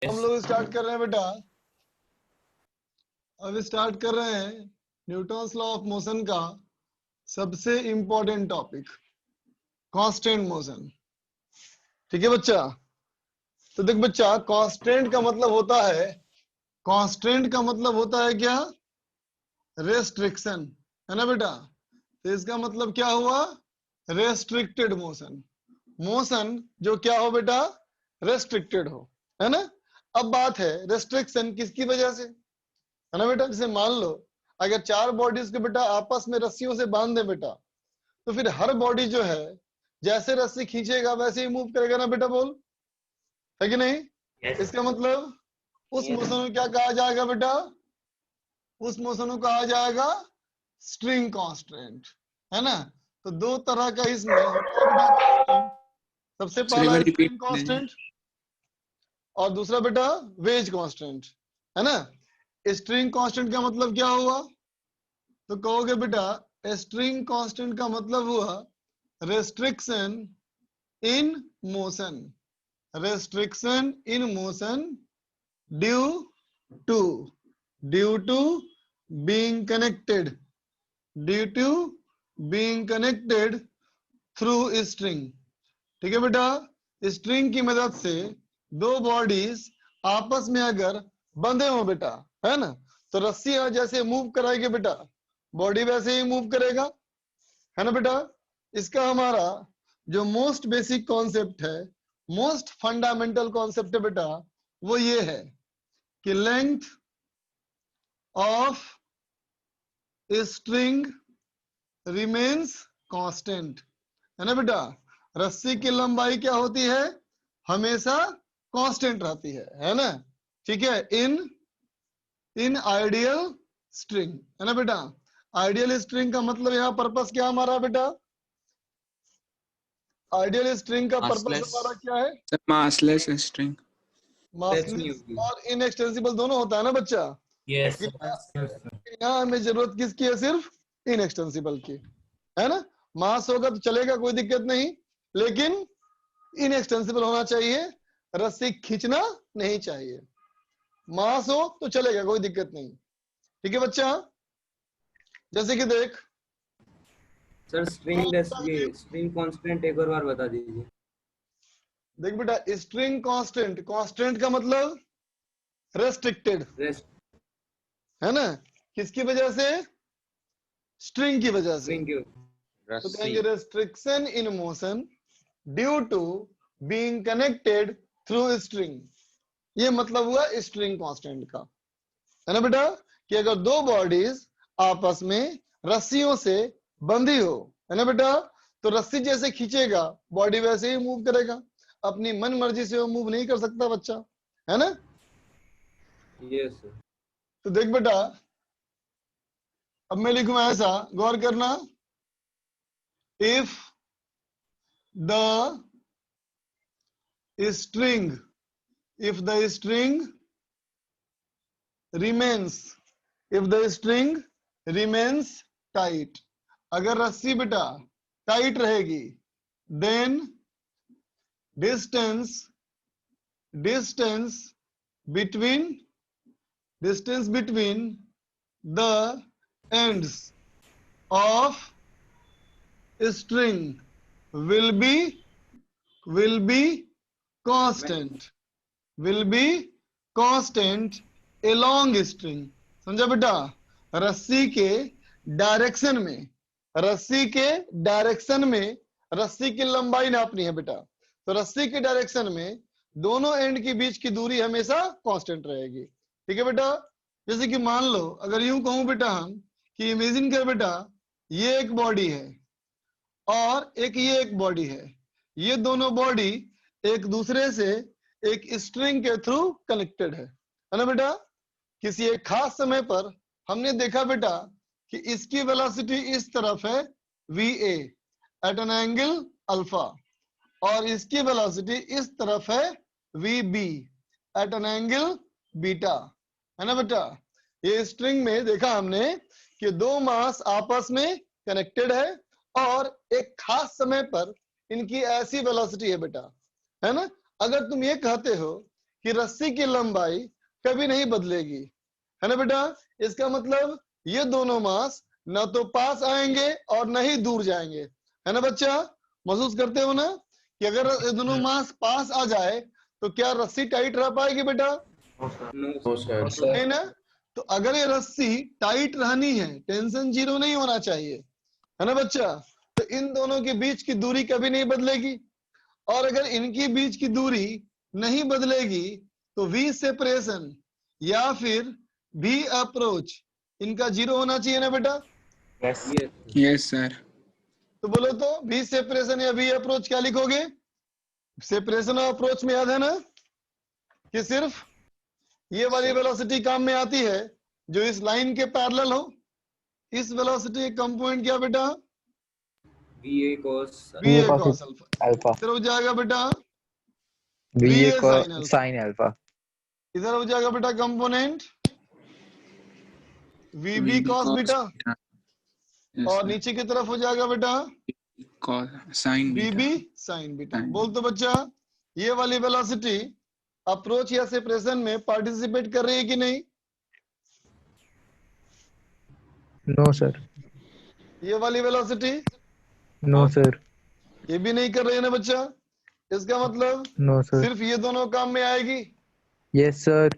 हम लोग स्टार्ट कर रहे हैं बेटा। अब स्टार्ट कर रहे हैं न्यूटन्स लॉ ऑफ मोशन का सबसे इंपॉर्टेंट टॉपिक, कांस्टेंट मोशन। ठीक है बच्चा। तो देख बच्चा, कांस्टेंट का मतलब होता है, कांस्टेंट का मतलब होता है क्या? रेस्ट्रिक्शन, है ना बेटा। तो इसका मतलब क्या हुआ? Restricted motion. मोशन जो क्या हो बेटा? रेस्ट्रिक्टेड हो, है ना। अब बात है रेस्ट्रिक्शन किसकी वजह से, है ना बेटा। जैसे मान लो अगर चार बॉडीज को बेटा आपस में रस्सियों से बांध दे बेटा, तो फिर हर बॉडी जो है जैसे रस्सी खींचेगा वैसे ही मूव करेगा ना बेटा, बोल, है कि नहीं? Yes. इसका मतलब उस मोशन को क्या कहा जाएगा बेटा? उस मोशन को कहा जाएगा स्ट्रिंग कांस्टेंट, है ना। तो दो तरह का इसमें होता है बेटा कांस्टेंट। सबसे सर एक पहला बार रिपीट स्ट्रिंग कीजिए। कांस्टेंट और दूसरा बेटा वेज कांस्टेंट, है ना। स्ट्रिंग कांस्टेंट का मतलब क्या हुआ? तो कहोगे बेटा स्ट्रिंग कांस्टेंट का मतलब हुआ restriction in motion, restriction in motion due to being connected, due to being connected through string. ठीक है बेटा। स्ट्रिंग की मदद से दो बॉडीज आपस में अगर बंधे हो बेटा, है ना, तो रस्सी जैसे मूव कराएगी बेटा, बॉडी वैसे ही मूव करेगा, है ना बेटा। इसका हमारा जो मोस्ट बेसिक कॉन्सेप्ट है, मोस्ट फंडामेंटल कॉन्सेप्ट है बेटा, वो ये है कि length of string remains constant, है ना बेटा। रस्सी की लंबाई क्या होती है? हमेशा कांस्टेंट रहती है ना। ठीक है। इन आइडियल स्ट्रिंग, है ना बेटा। आइडियल स्ट्रिंग का मतलब यहाँ पर्पस क्या हमारा बेटा? आइडियल स्ट्रिंग का पर्पस मासलेस हमारा क्या है? Sir, massless string. मासलेस और इनएक्सटेंसिबल दोनों होता है ना बच्चा। Yes. यहाँ हमें जरूरत किसकी है? सिर्फ इनएक्सटेंसिबल की, है ना। मास होगा तो चलेगा, कोई दिक्कत नहीं, लेकिन इनएक्सटेंसिबल होना चाहिए, रस्सी खींचना नहीं चाहिए। मास हो तो चलेगा, कोई दिक्कत नहीं। ठीक है बच्चा। जैसे कि देख सर स्ट्रिंग कांस्टेंट एक और बार बता दीजिए। देख बेटा, स्ट्रिंग कांस्टेंट, कांस्टेंट का मतलब रेस्ट्रिक्टेड, रेस्ट है ना। किसकी वजह से? स्ट्रिंग की वजह से। स्ट्रिंग के तो कहेंगे restriction in motion due to being connected through string. ये मतलब हुआ स्ट्रिंग कांस्टेंट का, है ना बेटा। कि अगर दो बॉडीज आपस में रस्सियों से बंधी हो, है ना बेटा, तो रस्सी जैसे खींचेगा बॉडी वैसे ही मूव करेगा, अपनी मन मर्जी से वो मूव नहीं कर सकता बच्चा, है ना। Yes sir. तो देख बेटा, अब मैं लिखूंगा ऐसा, गौर करना। If the string remains tight, अगर रस्सी बेटा टाइट रहेगी, then distance between the ends of string will be constant along string। समझा बेटा। रस्सी के डायरेक्शन में रस्सी की लंबाई नापनी है बेटा। तो रस्सी के डायरेक्शन में दोनों एंड के बीच की दूरी हमेशा कांस्टेंट रहेगी। ठीक है बेटा। जैसे कि मान लो अगर यूं कहूं बेटा हम कि इमेजिन कर बेटा, ये एक बॉडी है और ये एक बॉडी है। ये दोनों बॉडी एक दूसरे से एक स्ट्रिंग के थ्रू कनेक्टेड है ना बेटा। किसी एक खास समय पर हमने देखा बेटा कि इसकी वेलोसिटी इस तरफ है va at an angle alpha, और इसकी वेलोसिटी इस तरफ है vb at an angle beta, है ना बेटा। ये स्ट्रिंग में देखा हमने कि दो मास आपस में कनेक्टेड है और एक खास समय पर इनकी ऐसी वेलोसिटी है बेटा, है ना। अगर तुम ये कहते हो कि रस्सी की लंबाई कभी नहीं बदलेगी, है ना बेटा। इसका मतलब ये दोनों मास न तो पास आएंगे और न ही दूर जाएंगे, है ना बच्चा। महसूस करते हो ना कि अगर ये दोनों मास पास आ जाए तो क्या रस्सी टाइट रह पाएगी बेटा? No sir. नहीं ना। तो अगर ये रस्सी टाइट रहनी है, टेंशन जीरो नहीं होना चाहिए, है ना बच्चा। तो इन दोनों के बीच की दूरी कभी नहीं बदलेगी, और अगर इनकी बीच की दूरी नहीं बदलेगी तो वी सेपरेशन या फिर वी अप्रोच इनका जीरो होना चाहिए ना बेटा। Yes yes sir. तो बोलो तो वी सेपरेशन या वी अप्रोच क्या लिखोगे? सेपरेशन और अप्रोच में याद है ना कि सिर्फ ये वाली वेलोसिटी काम में आती है जो इस लाइन के पैरेलल हो। इस वेलोसिटी कंपोनेंट क्या बेटा? VA cos V A cos cos alpha. Alpha, इधर हो जाएगा बेटा V V A A sine alpha. Sine alpha, इधर हो जाएगा बेटा component V B cos beta, और नीचे की तरफ हो जाएगा बेटा sine V beta. B sine beta. Sin बोल तो बच्चा ये वाली वेलोसिटी अप्रोच या सेपरेशन में पार्टिसिपेट कर रही है कि नहीं? नो सर, ये वाली वेलोसिटी नो सर, ये भी नहीं कर रही है ना बच्चा। इसका मतलब नो सर, सिर्फ ये दोनों काम में आएगी, यस सर,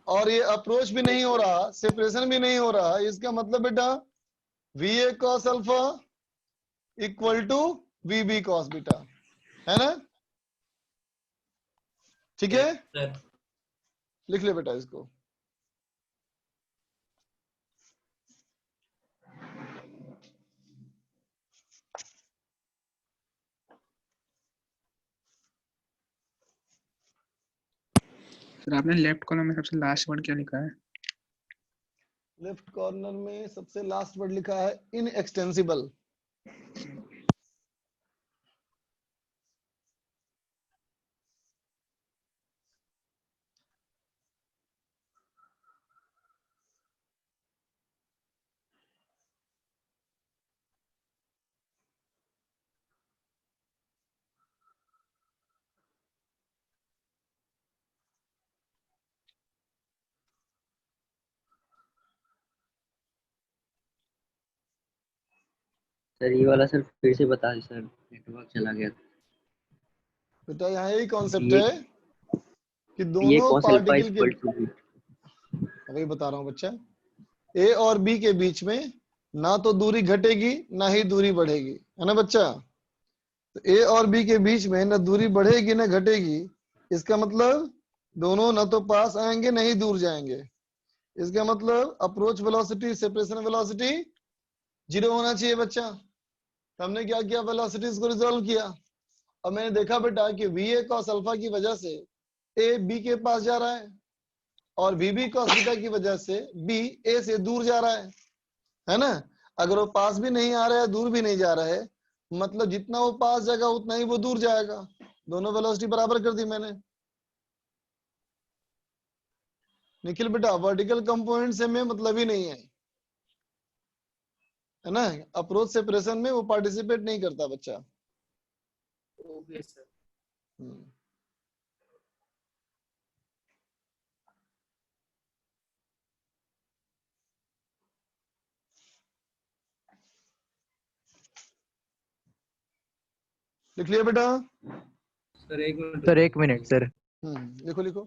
और ये अप्रोच भी नहीं हो रहा, सेपरेशन भी नहीं हो रहा। इसका मतलब बेटा V A cos alpha equal to V B cos beta, है ना। ठीक है, लिख ले बेटा इसको। सर आपने लेफ्ट कॉलम में सबसे लास्ट वर्ड क्या लिखा है? लेफ्ट कॉर्नर में सबसे लास्ट वर्ड लिखा है इनएक्सटेंसिबल। सर ये वाला सर फिर से बता दें सर, नेटवर्क चला गया था। बेटा यहाँ यही कॉन्सेप्ट ये है कि ये दोनों cos अल्फा पार्टिकल के, इक्वल टू बी। अभी बता रहा हूँ बच्चा, ए और बी के बीच में ना तो दूरी घटेगी ना ही दूरी बढ़ेगी, है ना बच्चा। तो ए और बी के बीच में ना दूरी बढ़ेगी ना घटेगी। इसका मतलब दोनों ना तो पास आएंगे ना ही दूर जाएंगे। इसका मतलब approach velocity separation velocity zero होना चाहिए बच्चा। तो हमने क्या किया, वेलोसिटीज को रिजोल्व किया, और मैंने देखा बेटा कि वी ए कॉस अल्फा की वजह से ए बी के पास जा रहा है, और वी बी कॉस बीटा की वजह से बी ए से दूर जा रहा है ना। अगर वो पास भी नहीं आ रहा है दूर भी नहीं जा रहा है, मतलब जितना वो पास जाएगा उतना ही वो दूर जाएगा। दोनों वेलोसिटी बराबर कर दी मैंने। निखिल बेटा वर्टिकल कंपोनेंट से में मतलब ही नहीं है ना। अप्रोच सेपरेशन में वो पार्टिसिपेट नहीं करता बच्चा। Okay sir. हम्म। लिख लिया बेटा? सर एक मिनट सर एक मिनट सर, लिखो लिखो।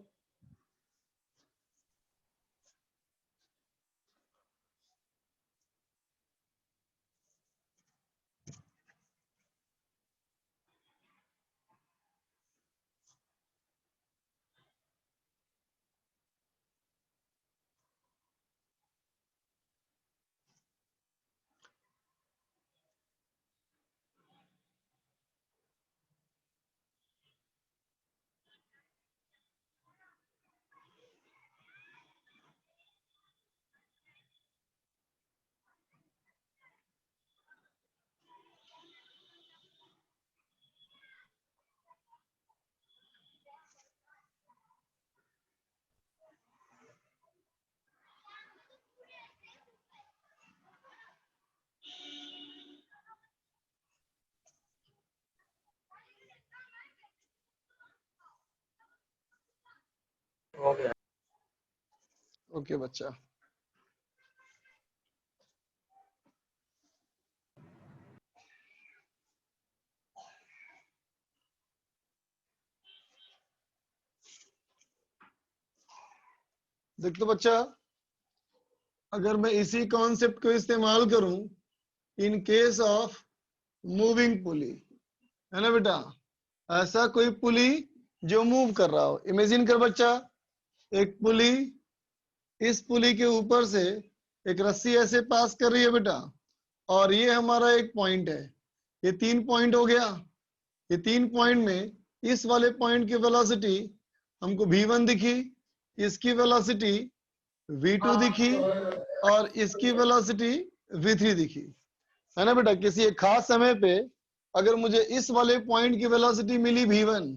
हो गया। ओके बच्चा। देख तो बच्चा, अगर मैं इसी कॉन्सेप्ट को इस्तेमाल करूं इन केस ऑफ मूविंग पुली, है ना बेटा, ऐसा कोई पुली जो मूव कर रहा हो। इमेजिन कर बच्चा, एक पुली, इस पुली के ऊपर से एक रस्सी ऐसे पास कर रही है बेटा, और ये हमारा एक पॉइंट है। ये 3 पॉइंट हो गया। ये 3 पॉइंट में इस वाले पॉइंट की वेलोसिटी हमको v1 दिखी, इसकी वेलोसिटी v2 दिखी, और इसकी वेलोसिटी v3 दिखी, है ना बेटा। किसी एक खास समय पे अगर मुझे इस वाले पॉइंट की वेलोसिटी मिली v1,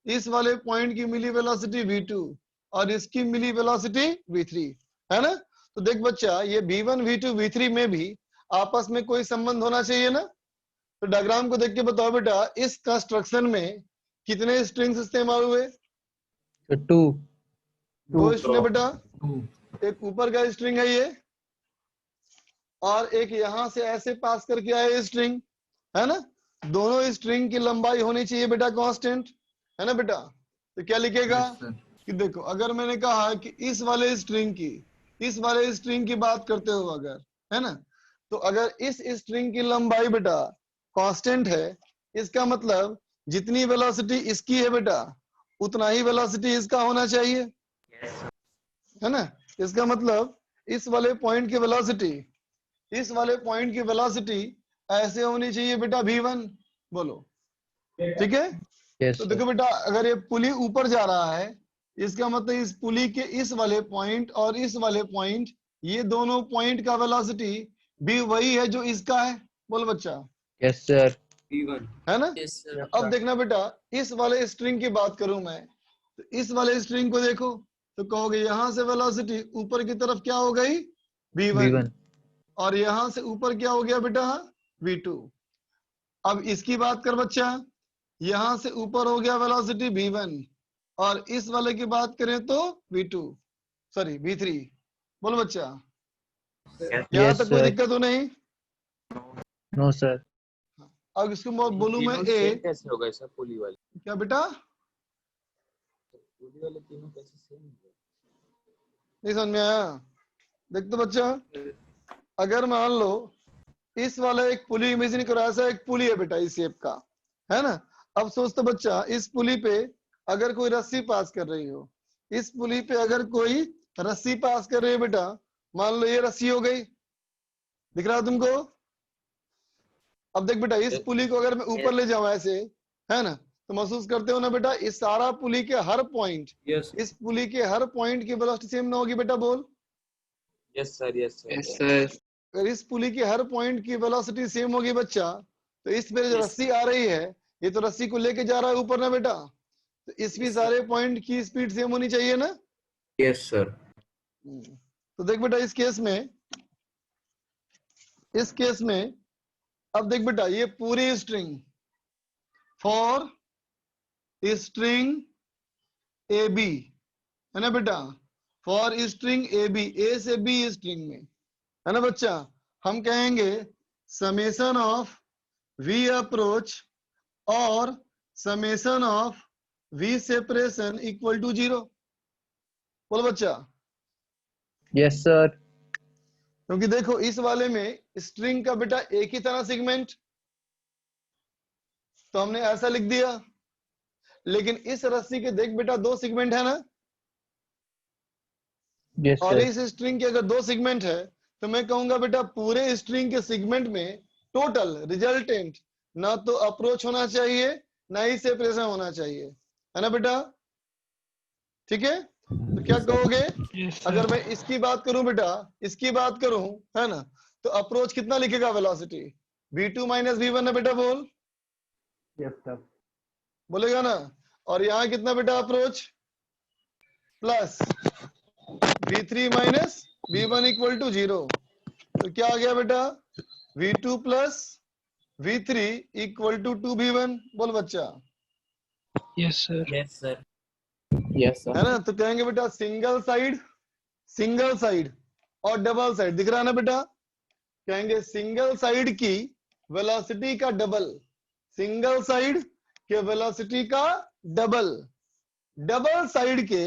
इस वाले पॉइंट की मिली वेलोसिटी v2, और इसकी मिली वेलोसिटी v3, है ना। तो देख बच्चा, ये v1 v2 v3 में भी आपस में कोई संबंध होना चाहिए ना। तो डायग्राम को देख के बताओ बेटा, इस कंस्ट्रक्शन में कितने स्ट्रिंग्स इस्तेमाल हुए? 2 दो स्ट्रिंग है बेटा। एक ऊपर का स्ट्रिंग है ये, और एक यहां से ऐसे पास करके आए स्ट्रिंग, है ना। दोनों स्ट्रिंग की लंबाई होनी चाहिए बेटा कांस्टेंट, है ना बेटा। तो क्या लिखेगा कि देखो, अगर मैंने कहा कि इस वाले स्ट्रिंग की बात करते हो अगर, है ना, तो अगर इस स्ट्रिंग की लंबाई बेटा कांस्टेंट है, इसका मतलब जितनी वेलोसिटी इसकी है बेटा, उतना ही वेलोसिटी इसका होना चाहिए, है ना। इसका मतलब इस वाले पॉइंट की वेलोसिटी, इस वाले पॉइंट की वेलोसिटी ऐसे होनी चाहिए बेटा v1, बोलो ठीक है। यस तो सर। देखो बेटा, अगर ये पुली ऊपर जा रहा है, इसका मतलब इस पुली के इस वाले पॉइंट और इस वाले पॉइंट, ये दोनों पॉइंट का वेलोसिटी भी वही है जो इसका है, बोलो बच्चा, यस सर। v1। है ना। Yes, sir. अब देखना बेटा, इस वाले स्ट्रिंग की बात करूं मैं, तो इस वाले स्ट्रिंग को देखो, तो कहोगे यहां से वेलोसिटी ऊपर की तरफ क्या हो गई, v1, V1 और यहां से ऊपर क्या हो गया बेटा, v2। अब इसकी बात कर बच्चा, यहां से ऊपर हो गया वेलोसिटी v1, और इस वाले की बात करें तो v2, सॉरी v3, बोलो बच्चा, यहाँ यस तक कोई सर। दिक्कत तो नहीं। No sir. अब इसको बोलूं मैं तीनों a, सेम कैसे हो गए सब पुली वाले? क्या बेटा, पुली वाले तीनों कैसे सेम हो गए? नहीं समझ में आया। देख तो बच्चा, अगर मान लो इस वाला एक पुली इमेजिन करो, ऐसा एक पुली है बेटा इस शेप का, है ना। अब सोच तो बच्चा, इस पुली पे अगर कोई रस्सी पास कर रही हो, इस पुली पे अगर कोई रस्सी पास कर रही है बेटा, मान लो ये रस्सी हो गई, दिख रहा है तुमको। अब देख बेटा, इस पुली को अगर मैं ऊपर ले जाऊं ऐसे, है ना, तो महसूस करते हो ना बेटा, इस सारा पुली के हर पॉइंट, यस इस पुली के हर पॉइंट की वेलोसिटी सेम ना होगी बेटा, बोल। Yes sir, yes sir. Yes, sir. अगर इस पुली की हर पॉइंट की वेलोसिटी सेम होगी बच्चा, तो इस पे जो रस्सी आ रही है, ये तो रस्सी को लेके जा रहा है ऊपर ना बेटा, तो इस भी सारे पॉइंट की स्पीड सेम होनी चाहिए ना। Yes sir. तो देख बेटा, इस केस में अब देख बेटा, ये पूरी string for string A B, है ना बेटा, for string A B, A से बी स्ट्रिंग में, है ना बच्चा, हम कहेंगे समेशन ऑफ वी अप्रोच और summation of V separation equal to 0, बोलो बच्चा। Yes sir. क्योंकि देखो, इस वाले में स्ट्रिंग का बेटा एक ही तरह सेगमेंट, तो हमने ऐसा लिख दिया, लेकिन इस रस्सी के देख बेटा 2 सेगमेंट है ना, यस और सर। इस स्ट्रिंग के अगर 2 सेगमेंट है, तो मैं कहूंगा बेटा पूरे स्ट्रिंग के सेगमेंट में टोटल रिजल्टेंट ना तो अप्रोच होना चाहिए, ना ही सेपरेशन होना चाहिए, है ना बेटा, ठीक है। तो क्या कहोगे, अगर मैं इसकी बात करूं बेटा, इसकी बात करूं, है ना, तो अप्रोच कितना लिखेगा वेलोसिटी, v2 माइनस v1 ना बेटा, बोल, यस सर। बोलेगा ना। और यहाँ कितना बेटा approach, plus v3 minus v1 equal to 0, तो क्या आ गया बेटा, v2 plus v3 equal to 2v1, बोल बच्चा। Yes, sir. Yes sir. Yes, sir. है ना? तो कहेंगे बेटा सिंगल साइड और डबल साइड, दिख रहा है ना बेटा? कहेंगे सिंगल साइड की वेलोसिटी का डबल, सिंगल साइड के वेलोसिटी का डबल, डबल साइड के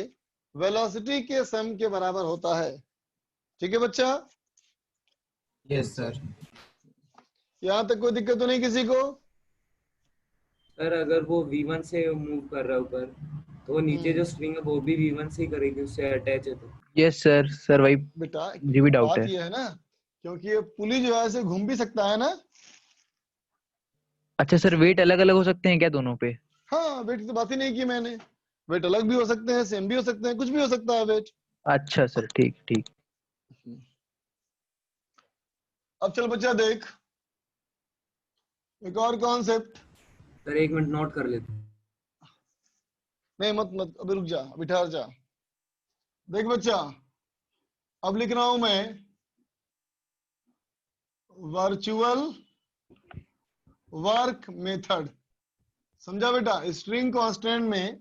वेलोसिटी के सम के बराबर होता है। ठीक है बच्चा? Yes sir. यहां तक कोई दिक्कत तो नहीं किसी को? सर अगर वो V1 से मूव कर रहा है ऊपर, तो नीचे जो स्ट्रिंग है वो भी V1 से ही करेगी, उससे अटैच है तो। Yes, sir. Sir, वही बेटा मुझे भी डाउट बात है। ये है ना, क्योंकि ये पुली जो है ऐसे घूम भी सकता है ना। अच्छा सर, वेट अलग अलग हो सकते हैं क्या दोनों पे? हाँ, वेट की तो बात ही नहीं की मैंने। वेट अलग भी हो सकते हैं, सेम भी हो सकते हैं, कुछ भी हो सकता है वेट। अच्छा सर, ठीक ठीक। अब चल बच्चा देख एक और कॉन्सेप्ट। सर 1 मिनट नोट कर लेते हैं। नहीं मत मत अभी रुक जा, अभी ठहर जा। देख बच्चा, अब लिख रहा हूं मैं वर्चुअल वर्क मेथड। समझा बेटा? स्ट्रिंग कांस्टेंट में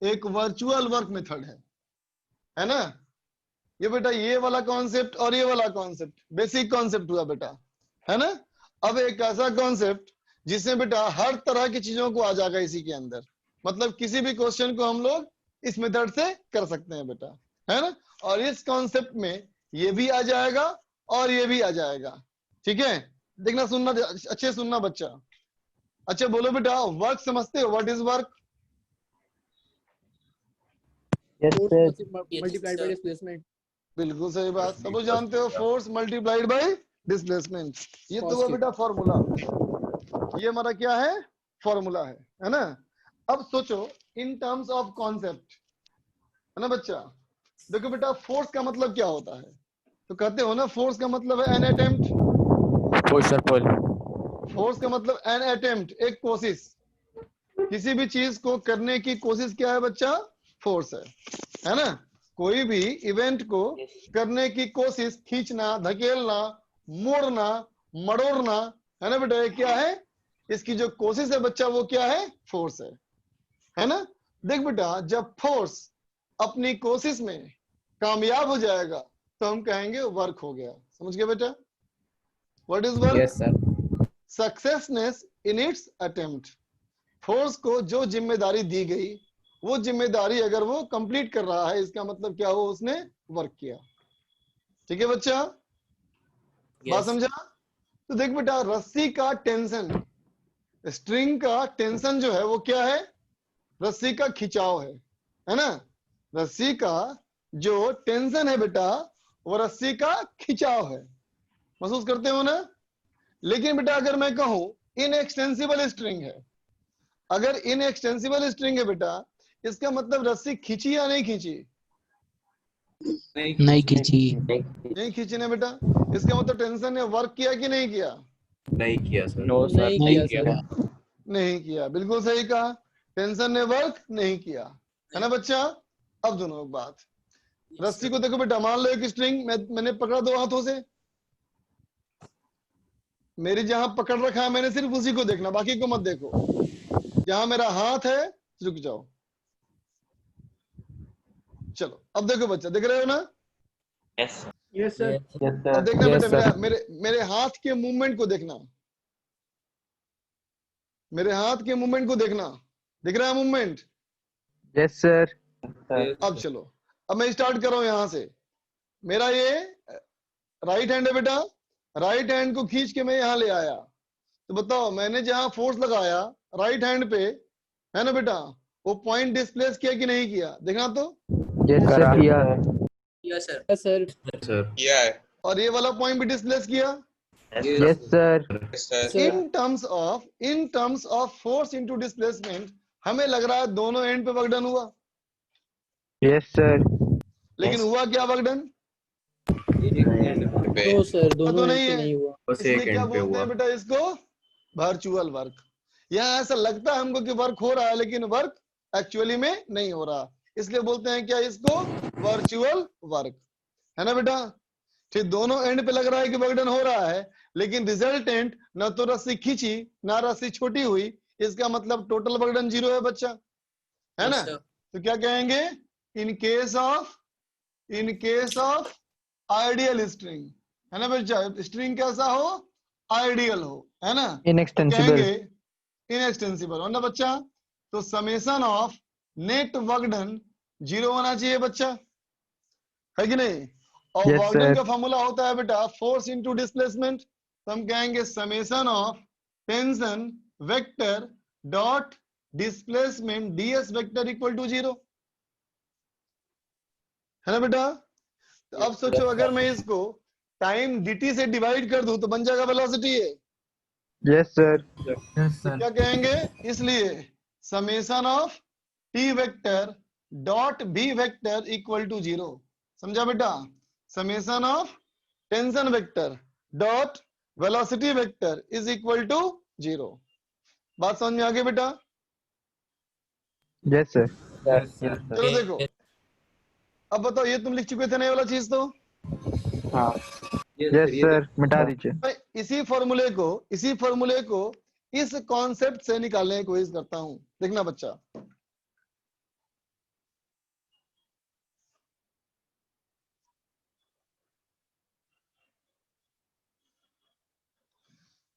एक वर्चुअल वर्क मेथड है ना? ये बेटा ये वाला कॉन्सेप्ट और ये वाला कॉन्सेप्ट बेसिक कॉन्सेप्ट हुआ बेटा, है ना? अब एक ऐसा कॉन्सेप्ट जिसमें बेटा हर तरह की चीजों को आ जाएगा इसी के अंदर, मतलब किसी भी क्वेश्चन को हम लोग इस मेथड से कर सकते हैं बेटा, है ना? और इस कॉन्सेप्ट में ये भी आ जाएगा और ये भी आ जाएगा। ठीक है? देखना, सुनना, अच्छे सुनना बच्चा। अच्छा बोलो बेटा, वर्क समझते हो? What is work? Yes, sir. multiplied by displacement. बिल्कुल सही बात, सब लोग जानते हो, फोर्स मल्टीप्लाइड बाय डिस्प्लेसमेंट। ये तो हुआ बेटा फॉर्मूला, ये हमारा क्या है? फॉर्मूला है ना? अब सोचो इन टर्म्स ऑफ कॉन्सेप्ट, है ना बच्चा? देखो बेटा, फोर्स का मतलब क्या होता है? तो कहते हो ना, फोर्स का मतलब है एन अटेम्प्ट। फोर्स का मतलब एन अटेम्प्ट, एक कोशिश, किसी भी चीज को करने की कोशिश क्या है बच्चा? फोर्स है ना? कोई भी इवेंट को करने की कोशिश, खींचना, धकेलना, मोड़ना, मड़ोड़ना, है ना बेटा? ये क्या है? इसकी जो कोशिश है बच्चा, वो क्या है? फोर्स है ना? देख बेटा, जब फोर्स अपनी कोशिश में कामयाब हो जाएगा तो हम कहेंगे वर्क हो गया। समझ गए बेटा? What is work? Yes, sir. Successness in its attempt. Force को जो जिम्मेदारी दी गई, वो जिम्मेदारी अगर वो कंप्लीट कर रहा है, इसका मतलब क्या हो? उसने वर्क किया। ठीक है बच्चा? बात समझा? तो देख बेटा, रस्सी का टेंशन, स्ट्रिंग का टेंशन जो है वो क्या है? रस्सी का खिंचाव है ना? रस्सी का जो टेंशन है बेटा, वो रस्सी का खिंचाव है। महसूस करते हो ना? लेकिन बेटा अगर मैं कहूं इनएक्सटेंसिबल स्ट्रिंग है, अगर इनएक्सटेंसिबल स्ट्रिंग है बेटा, इसका मतलब रस्सी खींची या नहीं खींची? नहीं खींची। नहीं खींची ना बेटा। इसका मतलब टेंशन ने वर्क किया कि नहीं किया? नहीं किया सर। नहीं किया। नहीं किया, बिल्कुल सही कहा, टेंशन ने वर्क नहीं किया, है ना बच्चा? अब दोनों बात, रस्सी को देखो बेटा, मान लो एक स्ट्रिंग मैंने पकड़ा दो हाथों से, मेरी जहां पकड़ रखा है मैंने सिर्फ उसी को देखना, बाकी को मत देखो। जहां मेरा हाथ है रुक जाओ। चलो अब देखो बच्चा, देख रहे हो ना? Yes, sir. अब देखना बेटा, मेरे हाथ के मूवमेंट को देखना, मेरे हाथ के मूवमेंट को देखना, दिख रहा है मूवमेंट? Yes, sir. अब चलो, अब मैं स्टार्ट कर रहा हूं यहां से। मेरा ये राइट हैंड है बेटा, राइट हैंड को खींच के मैं यहां ले आया, तो बताओ मैंने जहां फोर्स लगाया राइट हैंड पे, है ना बेटा, वो पॉइंट डिस्प्लेस किया कि नहीं किया? देखना तो। Yes, sir. किया। Yes, sir. Yes, sir. Sir किया है। और ये वाला पॉइंट भी डिस्प्लेस किया। Yes, sir. Sir in terms of force into displacement, हमें लग रहा है दोनों एंड पे वर्क डन हुआ, Yes, sir. लेकिन हुआ क्या वर्क डन? No, sir. तो दोनों नहीं पे है, नहीं हुआ। बस इसलिए एक क्या एंड पे बोलते हुआ। हैं बेटा इसको? Virtual work. यहाँ ऐसा लगता है हमको कि वर्क हो रहा है, लेकिन वर्क एक्चुअली में नहीं हो रहा, इसलिए बोलते हैं क्या इसको? वर्चुअल वर्क, है ना बेटा? ठीक, दोनों एंड पे लग रहा है कि वर्क डन हो रहा है, लेकिन रिजल्टेंट न तो रस्सी खींची ना रस्सी छोटी हुई, इसका मतलब टोटल वर्क डन 0 है बच्चा, है ना? तो क्या कहेंगे? In case of ideal string, है ना बच्चा? स्ट्रिंग कैसा हो? आइडियल हो, है ना? तो Inextensible. कहेंगे इनएक्सटेंसिबल हो ना बच्चा। तो summation of net work done 0 होना चाहिए बच्चा, है कि नहीं? और Yes, वर्क डन sir. का फॉर्मूला होता है बेटा फोर्स इनटू डिस्प्लेसमेंट। तो हम कहेंगे summation of tension vector dot displacement DS vector equal to 0, है ना बेटा? तो अब सोचो अगर मैं इसको टाइम dt से डिवाइड कर दूं तो बन जाएगा वेलोसिटी है। Yes, sir. Yes, तो sir. क्या कहेंगे? इसलिए summation of T vector dot B vector equal to 0। समझा बेटा? Summation of tension vector dot velocity vector is equal to 0। बात समझ में आ गई बेटा? Yes, sir. Yes, sir. चलो देखो, अब बताओ ये तुम लिख चुके थे ना ये वाला चीज? तो Yes, sir. मिटा दीजिए. मैं इसी फॉर्मूले को इस कॉन्सेप्ट से निकालने की कोशिश करता हूं। देखना बच्चा,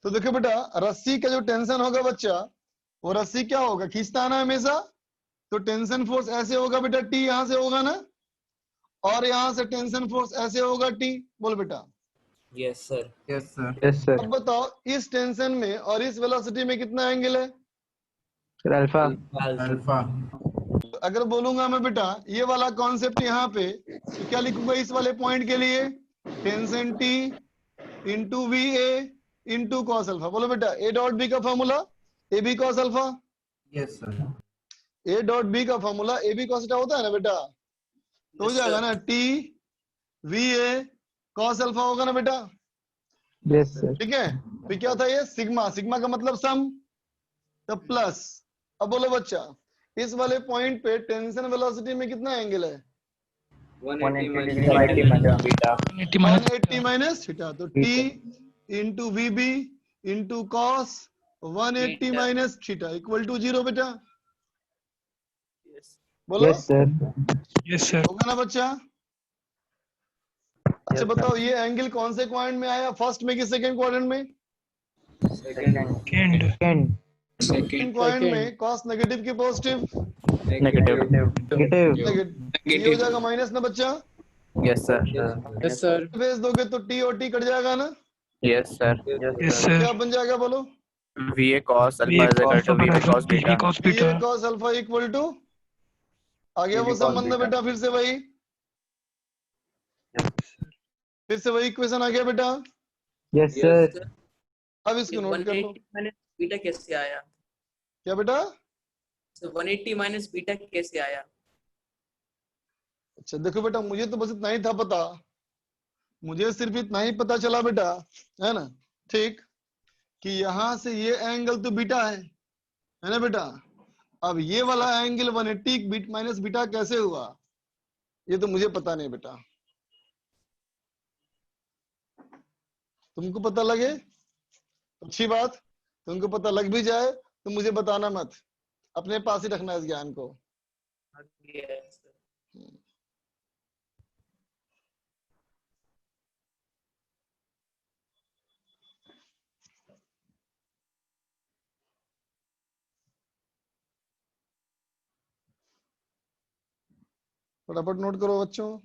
तो देखो बेटा, रस्सी का जो टेंशन होगा बच्चा, वो रस्सी क्या होगा? खींचता है ना हमेशा। तो टेंशन फोर्स ऐसे होगा बेटा, टी यहां से होगा ना, और यहां से टेंशन फोर्स ऐसे होगा, टी। बोल बेटा। Yes, sir. Yes, sir. Yes, sir. अब बताओ इस टेंशन में और इस वेलोसिटी में कितना एंगल है? Sir, alpha. Alpha. तो अगर बोलूंगा मैं बेटा ये वाला कॉन्सेप्ट यहाँ पे, तो क्या लिखूंगा इस वाले पॉइंट के लिए? Tension T into V A into cos alpha. बोलो बेटा, ए डॉट बी का formula A B cos alpha. Yes, sir. A dot B का फॉर्मूला ए बी कॉस होता है ना बेटा? तो हो जाएगा ना T V A cos alpha होगा ना बेटा? Yes, sir. ठीक है। फिर क्या था ये? सिग्मा। सिग्मा का मतलब सम, तो प्लस। अब बोलो बच्चा, इस वाले पॉइंट पे टेंशन वेलोसिटी में कितना एंगल है? 180 minus beta. 180 minus theta. तो T into V B into cos 180 minus theta equal to 0 बेटा। बोलो। Yes, sir. होगा ना बच्चा? अच्छा बताओ ये एंगल कौन से क्वाड्रेंट में आया? फर्स्ट में कि सेकंड क्वाड्रेंट में? Second. Second. सेकंड क्वाड्रेंट में कॉस नेगेटिव की पॉजिटिव? Negative. Negative. नेगेटिव। ये हो जाएगा माइनस ना बच्चा? Yes, sir. Yes, sir. भेज दोगे तो टी और टी कट जाएगा ना? Yes, sir. क्या बन जाएगा बोलो? VA cos alpha is equal to VB cos beta. ये कॉस अल्फा इक्वल टू, आ गया वो संबंध बेटा? फिर से वही, इक्वेशन आ गया बेटा। Yes, sir. अब इसको नोट कर लो। 180 minus beta कैसे आया? क्या बेटा? So 180 minus beta कैसे आया? अच्छा देखो बेटा, मुझे तो बस इतना ही था पता, मुझे सिर्फ इतना ही पता चला बेटा, है ना? ठीक, कि यहां से ये एंगल तो बीटा है ना बेटा? अब ये वाला एंगल 180 बीट माइनस बीटा कैसे हुआ, ये तो मुझे पता नहीं बेटा। तुमको पता लगे अच्छी बात, तुमको पता लग भी जाए तो मुझे बताना मत, अपने पास ही रखना इस ज्ञान को। Yes, sir. फटाफट नोट करो बच्चों।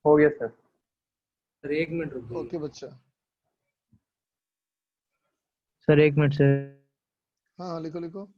हो गया सर। सर 1 मिनट रुकिए। ओके बच्चा, सर 1 मिनट सर। हाँ हाँ लिखो लिखो।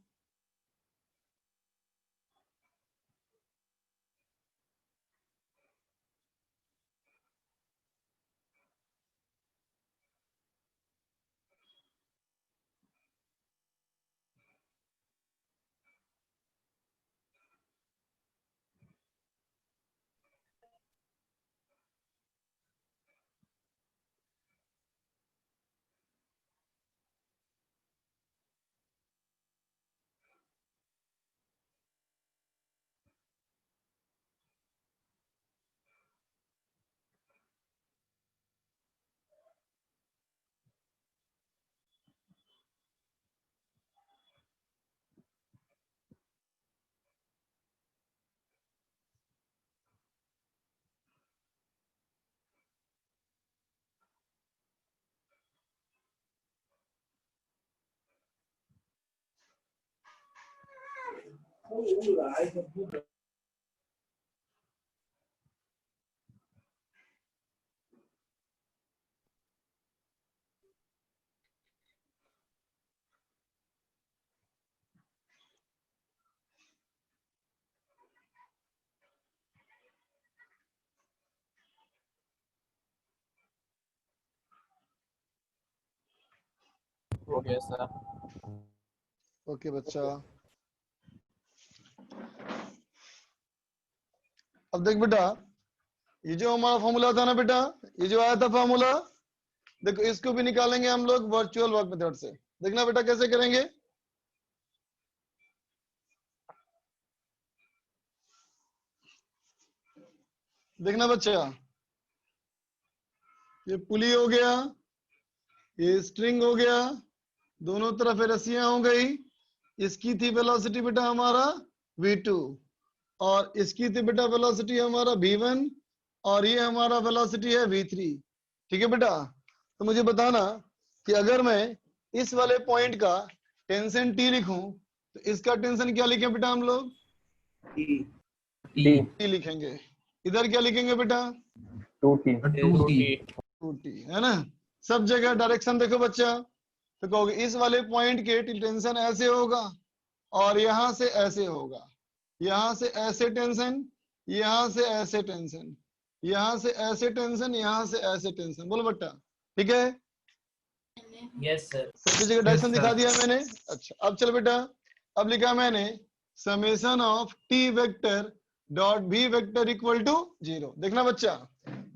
हो गया सर। ओके बच्चा, अब देख बेटा, ये जो हमारा फॉर्मूला था ना बेटा, ये जो आया था फॉर्मूला, देखो इसको भी निकालेंगे हम लोग वर्चुअल वर्क मेथड से। देखना बेटा कैसे करेंगे। देखना बच्चा, ये पुली हो गया, ये स्ट्रिंग हो गया, दोनों तरफ रस्सियां हो गई। इसकी थी वेलोसिटी बेटा हमारा v2, और इसकी थी बेटा वेलोसिटी हमारा v1, और ये हमारा वेलोसिटी है v3। ठीक है बेटा, तो मुझे बताना कि अगर मैं इस वाले पॉइंट का टेंशन t लिखूं तो इसका टेंशन क्या लिखें बेटा हम लोग? t लिखेंगे। इधर क्या लिखेंगे बेटा? 2t। 2t, है ना। सब जगह डायरेक्शन देखो बच्चा, तो कहोगे इस वाले पॉइंट के टेंशन ऐसे होगा, और यहां से ऐसे होगा, यहां से ऐसे टेंशन, यहां से ऐसे टेंशन, यहां से ऐसे टेंशन, यहां से ऐसे टेंशन। बोलो बेटा, ठीक है? Yes sir. सभी जगह डायरेक्शन दिखा दिया मैंने। अच्छा, अब चल बेटा, अब लिखा मैंने summation of T vector dot B vector equal to 0। देखना बच्चा,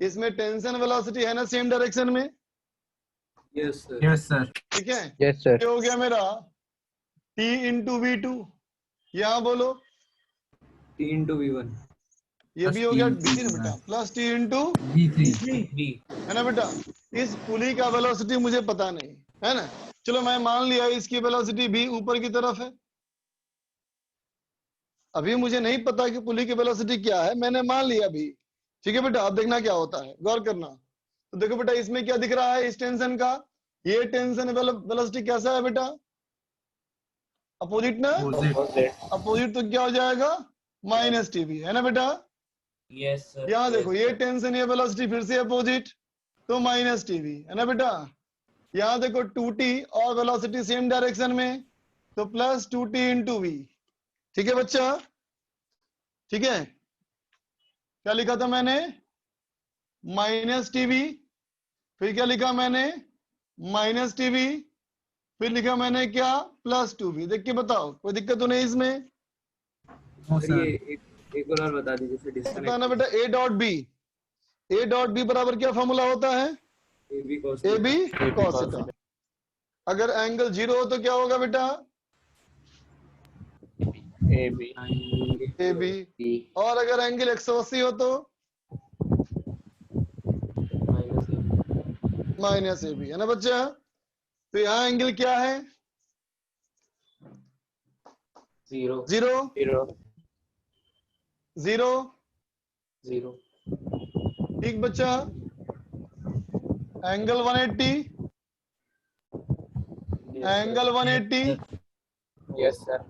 इसमें टेंशन वेलोसिटी है ना सेम डायरेक्शन में। Yes sir. Yes sir. ठीक है, यस सर। ये हो गया मेरा t इंटू वी टू। यहाँ बोलो t into v1। ये भी हो गया v3 बेटा, प्लस t इंटू बी। है ना बेटा। इस पुली का वेलोसिटी मुझे पता नहीं है ना, चलो मैं मान लिया इसकी वेलोसिटी v ऊपर की तरफ है। अभी मुझे नहीं पता कि पुली की वेलोसिटी क्या है, मैंने मान लिया भी। ठीक है बेटा, अब देखना क्या होता है, गौर करना। तो देखो बेटा, इसमें क्या दिख रहा है इस टेंशन का, ये टेंशन वेलोसिटी कैसा है बेटा? अपोजिट ना, अपोजिट तो क्या हो जाएगा? माइनस टीवी, है ना बेटा। Yes sir. यहाँ देखो ये टेंशन, ये वेलोसिटी फिर से अपोजिट, तो माइनस टीवी, है ना बेटा। यहाँ देखो 2t और वेलोसिटी सेम डायरेक्शन में, तो प्लस 2t इंटू वी। ठीक है बच्चा, ठीक है। क्या लिखा था मैंने? माइनस टीवी, फिर क्या लिखा मैंने? माइनस टीवी, फिर लिखा मैंने क्या? Plus 2v। देख के बताओ, कोई दिक्कत तो नहीं इसमें? सर ये एक और बता दीजिए फिर पता ना डिस्कनेक्ट। बेटा, a dot B, a dot B बराबर क्या फॉर्मूला होता है? ab cos A B theta। Cos theta. अगर एंगल 0 हो तो क्या होगा बेटा? A B. A B. और अगर एंगल 180 हो तो माइनस ए बी, है ना बच्चा। तो यहाँ एंगल क्या है? 0 0 0। ठीक बच्चा, angle 180, angle 180, yes sir.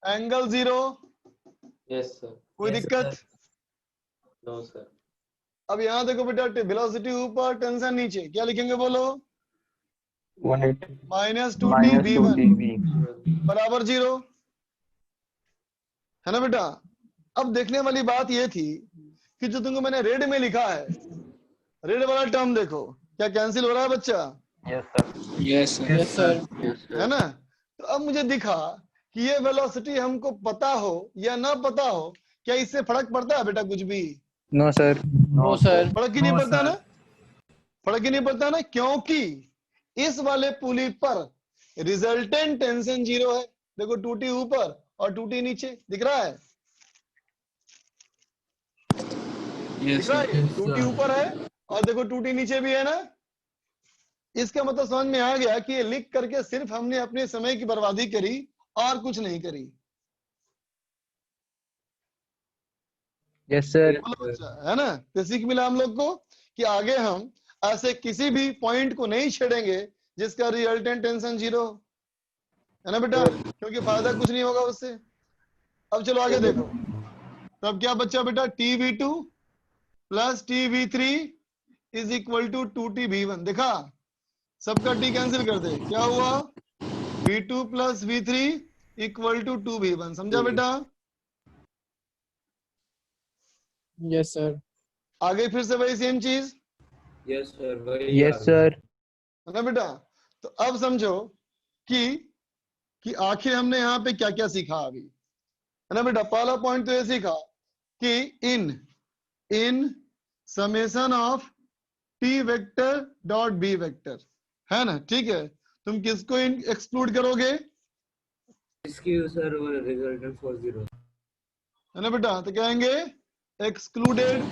Angle 0। Yes sir. कोई दिक्कत? No sir. अब यहाँ देखो बेटा, वेलोसिटी ऊपर, टेंशन नीचे, क्या लिखेंगे बोलो? 180 minus 2t minus v1 2 dv. बराबर 0, है ना बेटा? अब देखने वाली बात ये थी कि जो तुमको मैंने रेड में लिखा है, रेड वाला टर्म देखो, क्या कैंसिल हो रहा है बच्चा? Yes, sir. Yes, sir. Yes, sir. Yes, sir. है ना? तो अब मुझे दिखा कि ये वेलोसिटी हमको पता हो या ना पता हो, क्या इससे फर्क पड़ता है बेटा कुछ भी? No, sir. No, sir. फर्क ही नहीं पड़ता ना, फर्क ही नहीं पड़ता ना, क्योंकि इस वाले पुली पर रिजल्टेंट टेंशन 0 है। देखो 2t ऊपर और 2t नीचे, दिख रहा है? Yes, दिख रहा sir. है? 2t ऊपर है और देखो 2t नीचे भी है ना। इसका मतलब समझ में आ गया कि ये लिख करके सिर्फ हमने अपने समय की बर्बादी करी और कुछ नहीं करी। Yes, sir. बोलो बच्चा, है ना? तो सीख मिला हम लोग को कि आगे हम ऐसे किसी भी पॉइंट को नहीं छेड़ेंगे जिसका रिजल्टेंट टेंशन 0, है ना बेटा? क्योंकि फायदा कुछ नहीं होगा उससे। अब चलो आगे देखो, तब क्या बच्चा बेटा? tv2 plus tv3 is equal to 2tv1। देखा, सबका t कैंसिल कर दे, क्या हुआ? v2 plus v3 equal to 2v1। समझा बेटा? Yes, sir. आगे फिर से वही सेम चीज, यस सर, वही Yes, आ गया। sir. है ना बेटा? तो अब समझो कि आखिर हमने यहाँ पे क्या क्या सीखा अभी, है ना बेटा? पहला पॉइंट तो ये सीखा कि in summation of T vector dot B vector, है ना? ठीक है, तुम किसको एक्सक्लूड करोगे? इसकी सर वो रिजल्टेंट फॉर 0। है ना बेटा? तो कहेंगे एक्सक्लूडेड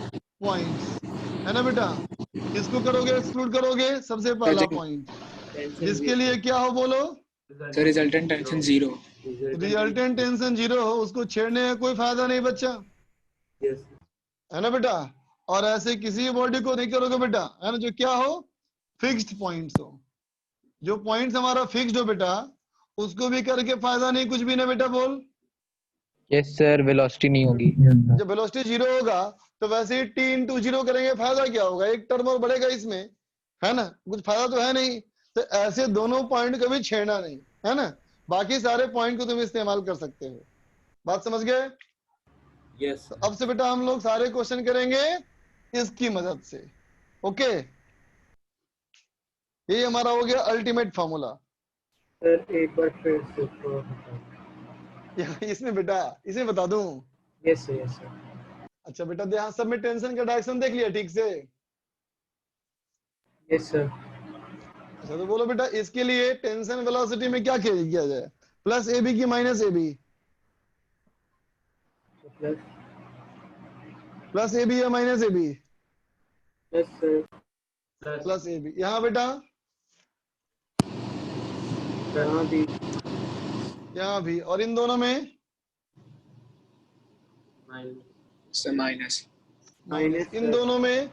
पॉइंट्स, है ना बेटा? किसको करोगे एक्सक्लूड करोगे? सबसे पहला पॉइंट जिसके लिए क्या हो बोलो? So resultant tension 0. Resultant tension 0 हो, उसको छेड़ने का कोई फायदा नहीं बच्चा, यस है ना बेटा? और ऐसे किसी बॉडी को नहीं करोगे बेटा, है ना, जो क्या हो? फिक्स्ड पॉइंट्स हो। जो पॉइंट्स हमारा फिक्स्ड हो बेटा, उसको भी करके फायदा नहीं कुछ भी ना बेटा, बोल। Yes, sir. Velocity नहीं होगी. जब वेलोसिटी 0 होगा तो वैसे ही t इंटू 0 करेंगे, फायदा क्या होगा? एक टर्म और बढ़ेगा इसमें, है ना? कुछ फायदा तो है नहीं। तो ऐसे दोनों पॉइंट कभी छेड़ना नहीं, है ना? बाकी सारे पॉइंट को तुम इस्तेमाल कर सकते हो। बात समझ गए? यस तो अब से बेटा हम लोग सारे क्वेश्चन करेंगे इसकी मदद से। ओके, ये हमारा हो गया अल्टीमेट फॉर्मूला। सर एक बार फिर से इसमें बेटा, इसमें बता दूं? यस सर अच्छा बेटा, ध्यान, सब में टेंशन का डायरेक्शन देख लिया ठीक से? यस सर अच्छा तो बोलो बेटा, इसके लिए टेंशन वेलोसिटी में क्या किया जाए? प्लस ए बी की minus A B? Plus plus A B या minus A B? Yes sir plus A B. यहाँ बेटा यहाँ भी यहाँ भी, और इन दोनों में So minus. माइनस, इन दोनों में,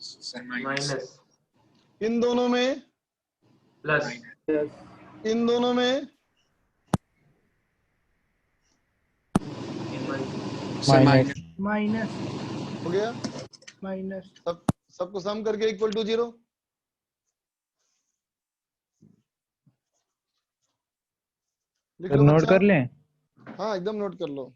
So minus. इन दोनों में, Plus. इन दोनों में, So minus. Minus. हो गया? Minus. सबको सम करके इक्वल टू 0। लिख लो नोट बच्चा। कर लें? हाँ एकदम नोट कर लो।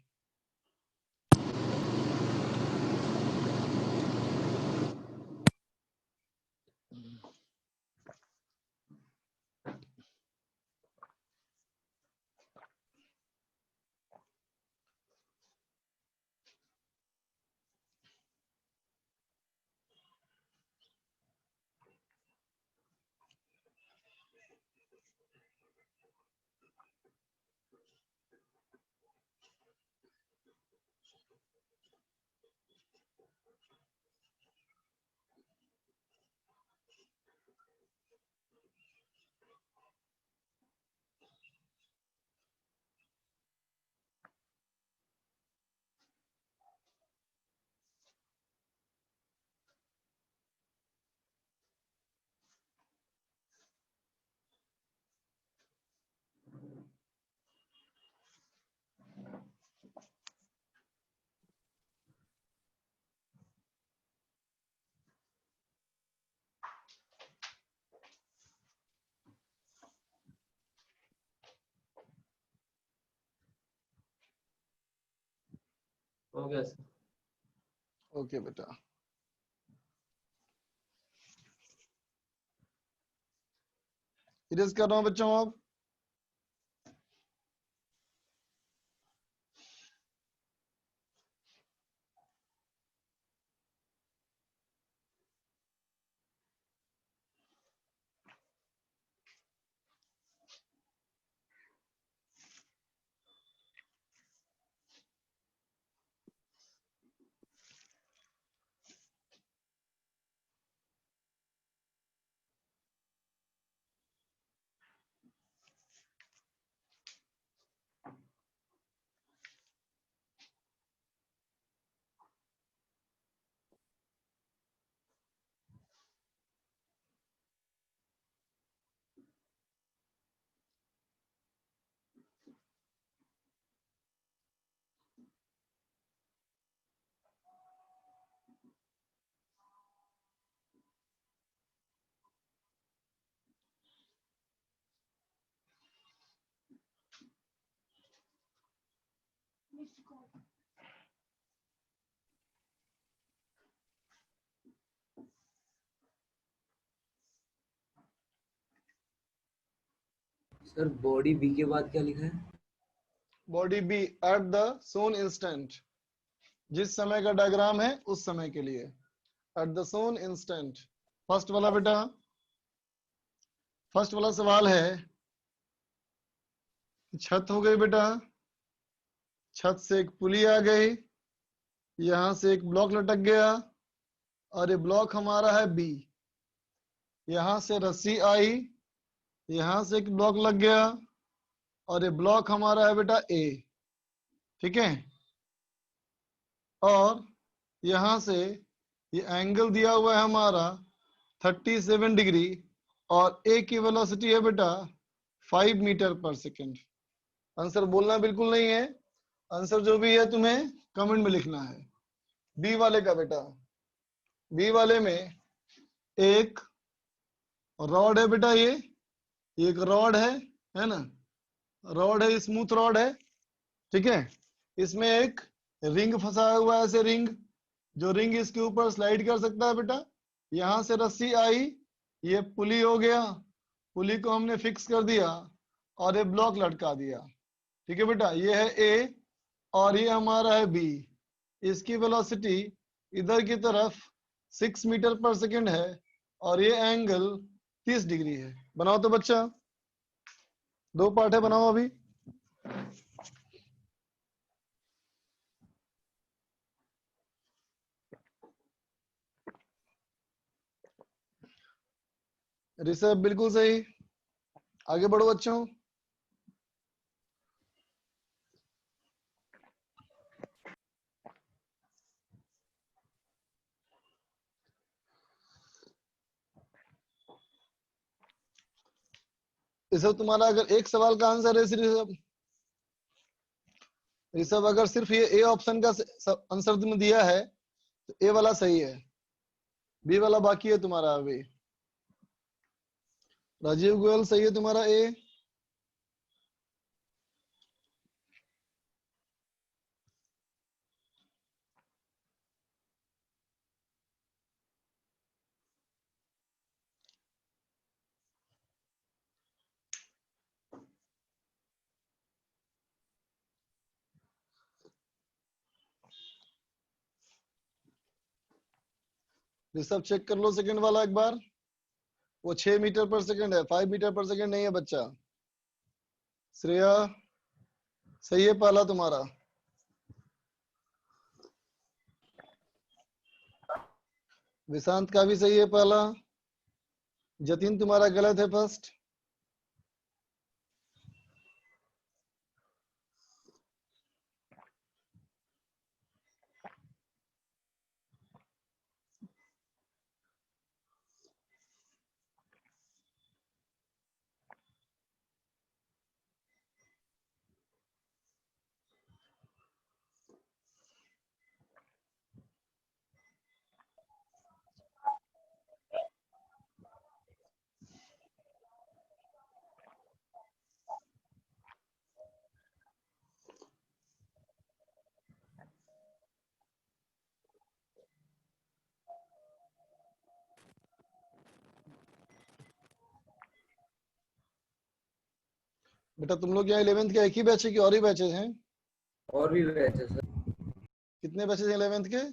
हो गया सर। ओके बेटा, इरेज कर रहा हूँ बच्चों अब। सर बॉडी बी के बाद क्या लिखा है? Body B at the shown instant, जिस समय का डायग्राम है उस समय के लिए, at the shown instant. First वाला बेटा, फर्स्ट वाला सवाल है, छत हो गई बेटा, छत से एक पुली आ गई, यहां से एक ब्लॉक लटक गया और ये ब्लॉक हमारा है बी। यहां से रस्सी आई, यहां से एक ब्लॉक लग गया और ये ब्लॉक हमारा है बेटा ए। ठीक है, और यहां से ये एंगल दिया हुआ है हमारा 37 डिग्री और ए की वेलोसिटी है बेटा 5 मीटर पर सेकेंड। आंसर बोलना बिल्कुल नहीं है, आंसर जो भी है तुम्हें कमेंट में लिखना है। बी वाले का बेटा, बी वाले में एक रॉड है बेटा, ये एक रॉड है ना, रॉड है, स्मूथ रॉड है। ठीक है, इसमें एक रिंग फंसा हुआ है, ऐसे रिंग, जो रिंग इसके ऊपर स्लाइड कर सकता है बेटा। यहां से रस्सी आई, ये पुली हो गया, पुली को हमने फिक्स कर दिया और ये ब्लॉक लटका दिया। ठीक है बेटा, ये है ए और ये हमारा है बी। इसकी वेलोसिटी इधर की तरफ 6 मीटर पर सेकेंड है और ये एंगल 30 डिग्री है। बनाओ तो बच्चा, दो पार्ट है, बनाओ अभी। ऋषभ बिल्कुल सही, आगे बढ़ो बच्चों। ऋषभ तुम्हारा अगर एक सवाल का आंसर है ऋषभ, ऋषभ अगर सिर्फ ये ए ऑप्शन का आंसर तुमने दिया है तो ए वाला सही है, बी वाला बाकी है तुम्हारा अभी। राजीव गोयल सही है तुम्हारा ए। ऋषभ चेक कर लो सेकंड वाला एक बार, वो 6 मीटर पर सेकंड है, 5 मीटर पर सेकंड नहीं है बच्चा। श्रेया सही है पहला तुम्हारा, विशांत का भी सही है पहला, जतिन तुम्हारा गलत है फर्स्ट। बेटा तुम लोग यहाँ 11th के एक ही बैच है कि और ही बैचेज हैं? और भी बैच है सर। कितने बैचेज हैं 11th के?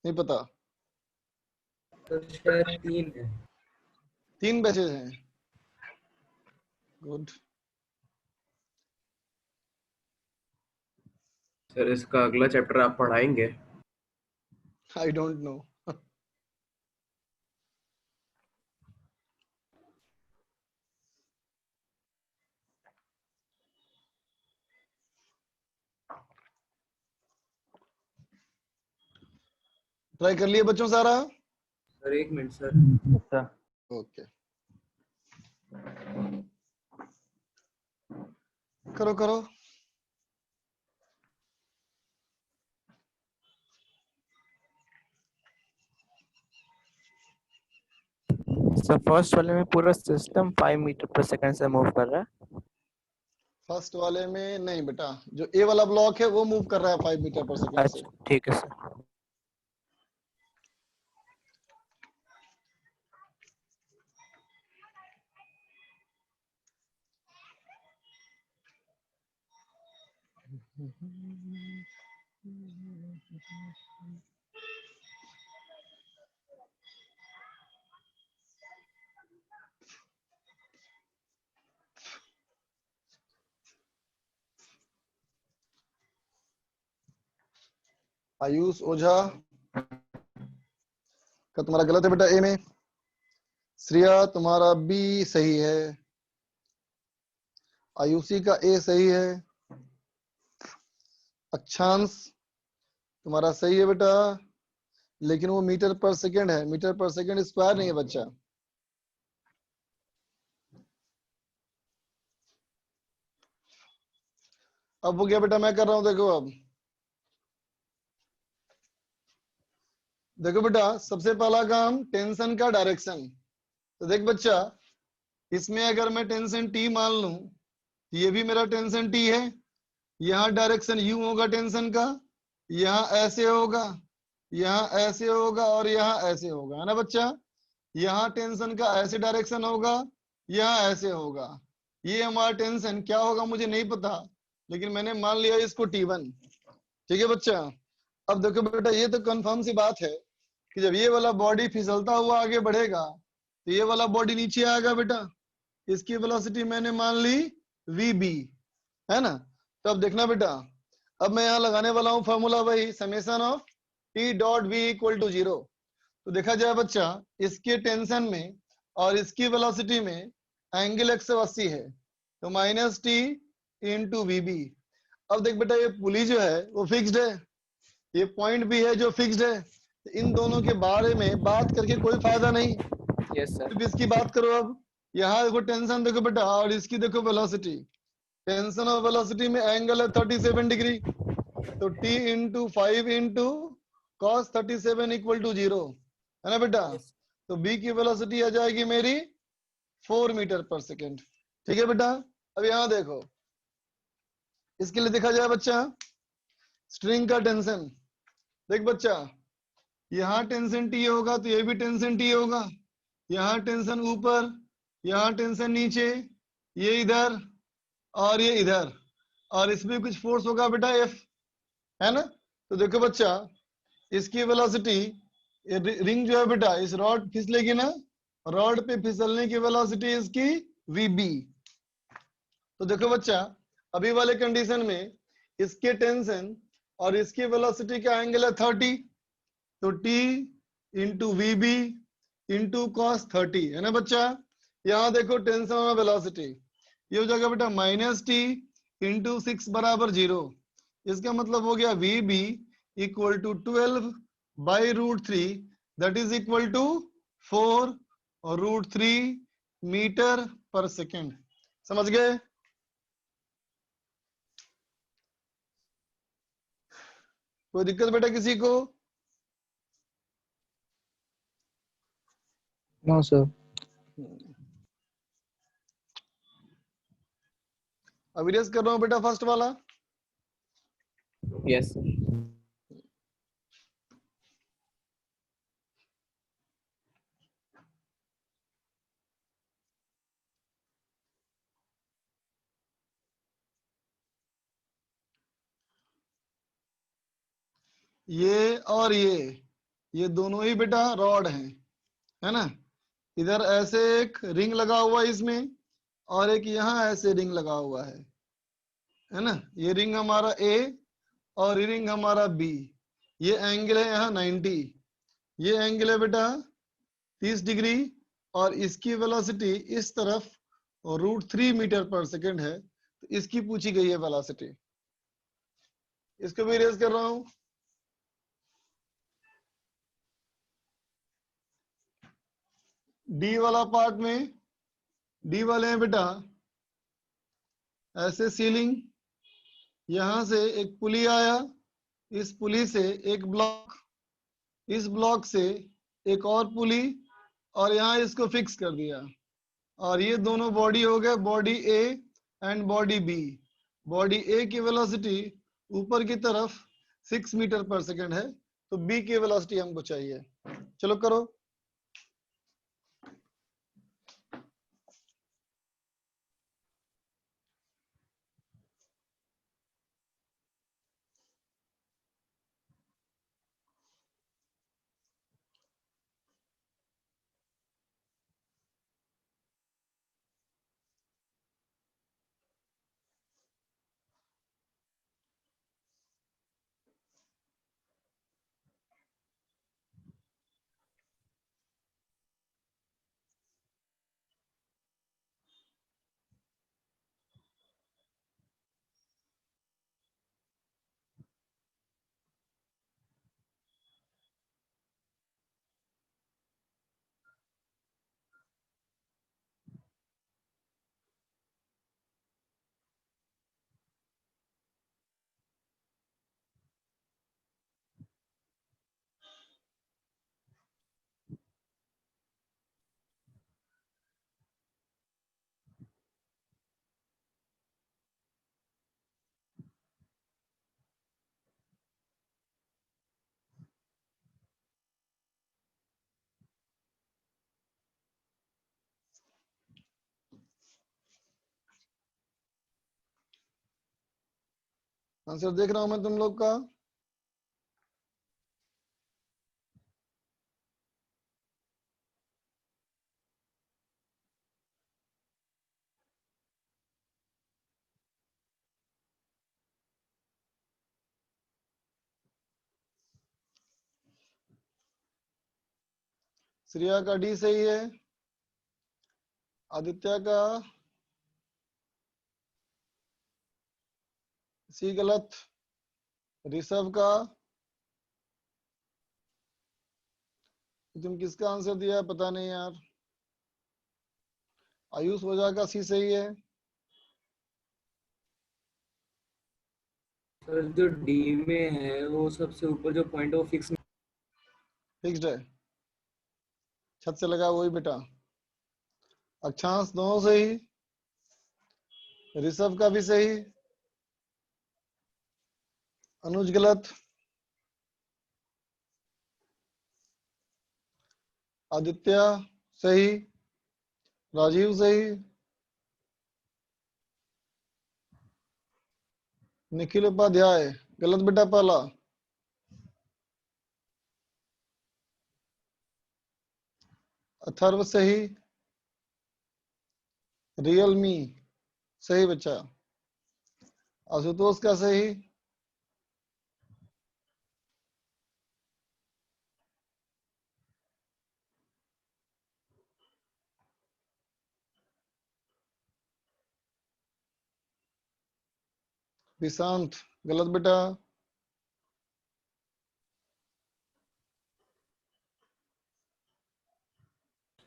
नहीं पता। तो शायद 3 है। 3 बैचेज हैं। गुड। सर इसका अगला चैप्टर आप पढ़ाएंगे? I don't know. ट्राई कर लिए बच्चों सारा? Sir 1 minute sir. Sir okay, करो करो। सर फर्स्ट वाले में पूरा सिस्टम 5 मीटर पर सेकंड से मूव कर रहा है। फर्स्ट वाले में नहीं बेटा, जो ए वाला ब्लॉक है वो मूव कर रहा है 5 मीटर पर सेकंड से। अच्छा ठीक है सर। आयुष ओझा का तुम्हारा गलत है बेटा ए में। श्रेया तुम्हारा बी सही है। आयुषी का ए सही है। अक्षांश तुम्हारा सही है बेटा, लेकिन वो मीटर पर सेकंड है, मीटर पर सेकंड स्क्वायर नहीं है बच्चा। अब वो क्या बेटा मैं कर रहा हूं, देखो अब देखो बेटा, सबसे पहला काम टेंशन का डायरेक्शन। तो देख बच्चा, इसमें अगर मैं टेंशन टी मान लूं, ये भी मेरा टेंशन टी है, यहाँ डायरेक्शन यू होगा टेंशन का, यहाँ ऐसे होगा, यहाँ ऐसे होगा और यहाँ ऐसे होगा, है ना बच्चा। यहाँ टेंशन का ऐसे डायरेक्शन होगा, यहाँ ऐसे होगा। ये हमारा टेंशन क्या होगा मुझे नहीं पता, लेकिन मैंने मान लिया इसको T1। ठीक है बच्चा। अब देखो बेटा, ये तो कंफर्म सी बात है कि जब ये वाला बॉडी फिसलता हुआ आगे बढ़ेगा तो ये वाला बॉडी नीचे आएगा बेटा। इसकी वेलोसिटी मैंने मान ली VB, है ना। तो अब देखना बेटा, अब मैं यहाँ लगाने वाला हूँ फॉर्मूला वही, summation of T dot V equal to 0। तो देखा जाए बच्चा, इसके टेंशन में और इसकी वेलोसिटी में एंगल 180 है, तो -T इंटू VB। अब देख बेटा, ये पुली जो है वो फिक्स्ड है, ये पॉइंट भी है जो फिक्स्ड है। तो इन दोनों के बारे में बात करके कोई फायदा नहीं, यस सर। सिर्फ इसकी बात करो। अब यहाँ देखो टेंशन देखो बेटा, और इसकी देखो वेलोसिटी। टेंशन और वेलोसिटी में एंगल है 37 डिग्री, तो T into 5 into cos 37 equal to 0, है ना बेटा। तो B की वेलोसिटी आ जाएगी मेरी 4 मीटर पर सेकेंड। ठीक है बेटा। अब यहाँ देखो, इसके लिए देखा जाए बच्चा, स्ट्रिंग का टेंशन। देख बच्चा, यहाँ टेंशन T होगा तो ये भी टेंशन T होगा, यहाँ टेंशन ऊपर, यहाँ टेंशन नीचे, ये इधर और ये इधर, और इसमें कुछ फोर्स होगा बेटा F, है ना। तो देखो बच्चा, इसकी वेलोसिटी, रिंग जो है बेटा, इस रॉड फिसलेगी ना, रॉड पे फिसलने की वेलोसिटी इसकी VB। तो देखो बच्चा, अभी वाले कंडीशन में इसके टेंशन और इसकी वेलोसिटी का एंगल है 30, तो T into VB into cos 30, है ना बच्चा। यहाँ देखो टेंशन और वेलोसिटी, ये हो जाएगा बेटा -T इंटू 6 बराबर 0। इसका मतलब हो गया VB equal to 12 by √3, that is equal to 4 और √3 मीटर पर सेकेंड। समझ गए? कोई दिक्कत बेटा किसी को? No sir. अविरेस कर रहा हूँ बेटा फर्स्ट वाला। Yes sir. ये और ये दोनों ही बेटा रॉड हैं, है ना। इधर ऐसे एक रिंग लगा हुआ है इसमें, और एक यहाँ ऐसे रिंग लगा हुआ है ना। ये रिंग हमारा ए और ये रिंग हमारा बी। ये एंगल है यहाँ 90, ये एंगल है बेटा 30 डिग्री, और इसकी वेलोसिटी इस तरफ √3 मीटर पर सेकेंड है। तो इसकी पूछी गई है वेलोसिटी। इसको भी रेज कर रहा हूं। डी वाला पार्ट में, डी वाले हैं बेटा ऐसे सीलिंग, यहां से एक पुली आया, इस पुली से एक ब्लॉक, इस ब्लॉक से एक और पुली, और यहाँ इसको फिक्स कर दिया। और ये दोनों बॉडी हो गए, body A and body B. Body A की वेलोसिटी ऊपर की तरफ 6 मीटर पर सेकेंड है, तो बी की वेलोसिटी हमको चाहिए। चलो करो। आंसर देख रहा हूं मैं तुम लोग का। श्रेया का डी सही है, आदित्य का सी गलत, ऋषभ का, तुम किसका आंसर दिया है पता नहीं यार। आयुष वजह का सी सही है। सर जो डी में है वो सबसे ऊपर जो पॉइंट है वो फिक्स्ड है, छत से लगा वही बेटा। अक्षांश दोनों सही, ऋषभ का भी सही, अनुज गलत, आदित्य सही, राजीव सही, निखिल उपाध्याय गलत बेटा पहला, अथर्व सही, रियलमी सही बच्चा, आशुतोष का सही, विशांत गलत बेटा,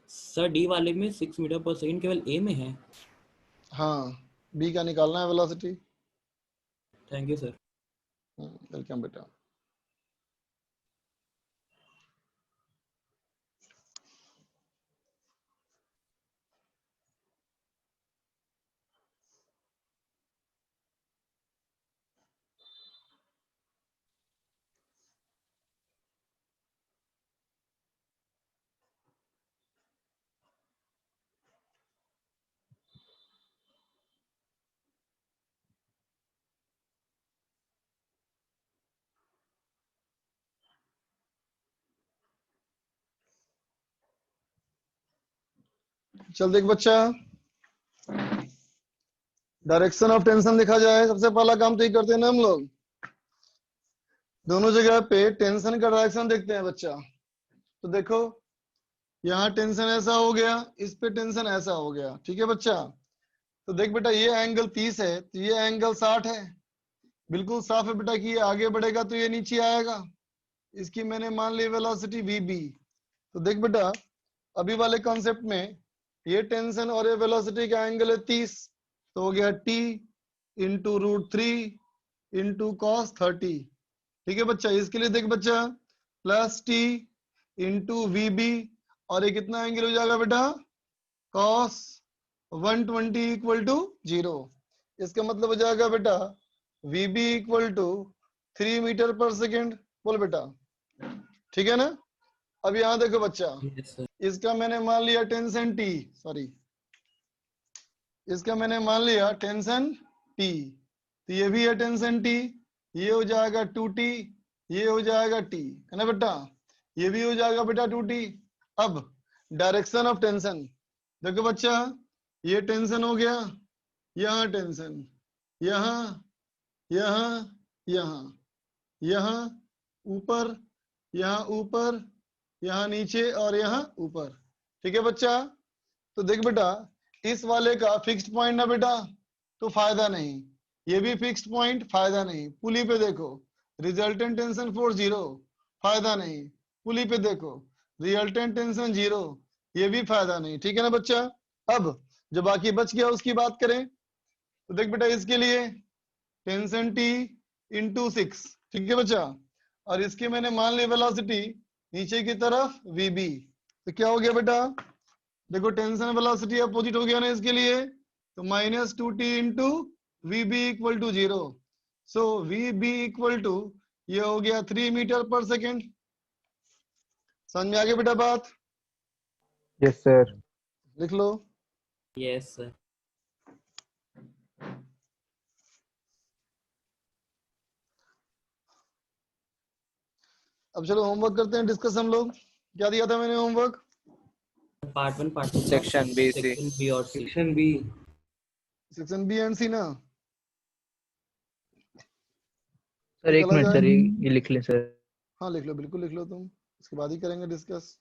सर डी वाले में 6 मीटर पर सेकंड केवल ए में है। हाँ बी का निकालना है velocity. Thank you sir. Welcome बेटा। चल देख बच्चा, डायरेक्शन ऑफ टेंशन लिखा जाए। सबसे पहला काम तो ये करते हैं ना हम लोग, दोनों जगह पे टेंशन का डायरेक्शन देखते हैं बच्चा। तो देखो यहाँ टेंशन ऐसा हो गया, इस पे टेंशन ऐसा हो गया, ठीक है बच्चा। तो देख बेटा ये एंगल 30 है तो ये एंगल 60 है, बिल्कुल साफ है बेटा कि ये आगे बढ़ेगा तो ये नीचे आएगा। इसकी मैंने मान ली वेलोसिटी वीबी। तो देख बेटा अभी वाले कॉन्सेप्ट में ये टेंशन और ये वेलोसिटी का एंगल है 30, तो हो गया t इंटू √3 इंटू cos 30, ठीक है बच्चा। इसके लिए देख बच्चा प्लस t इंटू वीबी, और ये कितना एंगल हो जाएगा बेटा cos 120 इक्वल टू 0। इसका मतलब हो जाएगा बेटा वीबी इक्वल टू 3 मीटर पर सेकेंड। बोल बेटा ठीक है ना। अब यहाँ देखो बच्चा, यस सर। इसका मैंने मान लिया टेंशन t, सॉरी इसका मैंने मान लिया टेंशन t, तो ये भी है टेंशन t, ये हो जाएगा 2t, ये हो जाएगा t, है ना बेटा, ये भी हो जाएगा बेटा 2t। अब डायरेक्शन ऑफ टेंशन देखो बच्चा, ये टेंशन हो गया, यहाँ टेंशन, यहाँ यहाँ यहाँ यहाँ ऊपर, यहाँ ऊपर, यहाँ नीचे और यहाँ ऊपर, ठीक है बच्चा। तो देख बेटा इस वाले का फिक्स्ड पॉइंट ना बेटा तो फायदा नहीं, ये भी फिक्स्ड पॉइंट फायदा नहीं। पुली पे देखो रिजल्टेंट टेंशन फोर्स 0, फायदा नहीं। पुली पे देखो रिजल्टेंट टेंशन 0, ये भी फायदा नहीं, ठीक है ना बच्चा। अब जो बाकी बच गया उसकी बात करें तो देख बेटा इसके लिए टेंशन t इंटू 6, ठीक है बच्चा, और इसकी मैंने मान ली वेलोसिटी नीचे की तरफ vb, तो क्या हो गया बेटा देखो टेंशन वेलोसिटी अपोजिट हो गया ना इसके लिए, तो -2t into VB equal to 0। So VB equal to ये हो गया 3 मीटर पर सेकेंड। समझ में आ गया बेटा बात? Yes sir. लिख लो। Yes sir. अब चलो होमवर्क करते हैं, डिस्कस हम लोग। क्या दिया था मैंने homework? Part 1 part 2 section B C. Section B और सी। Section B. Section B and C ना। सर एक चला मिनट जाए। सर, ये लिख लें सर। हाँ लिख लो, बिल्कुल लिख लो तुम, इसके बाद ही करेंगे डिस्कस।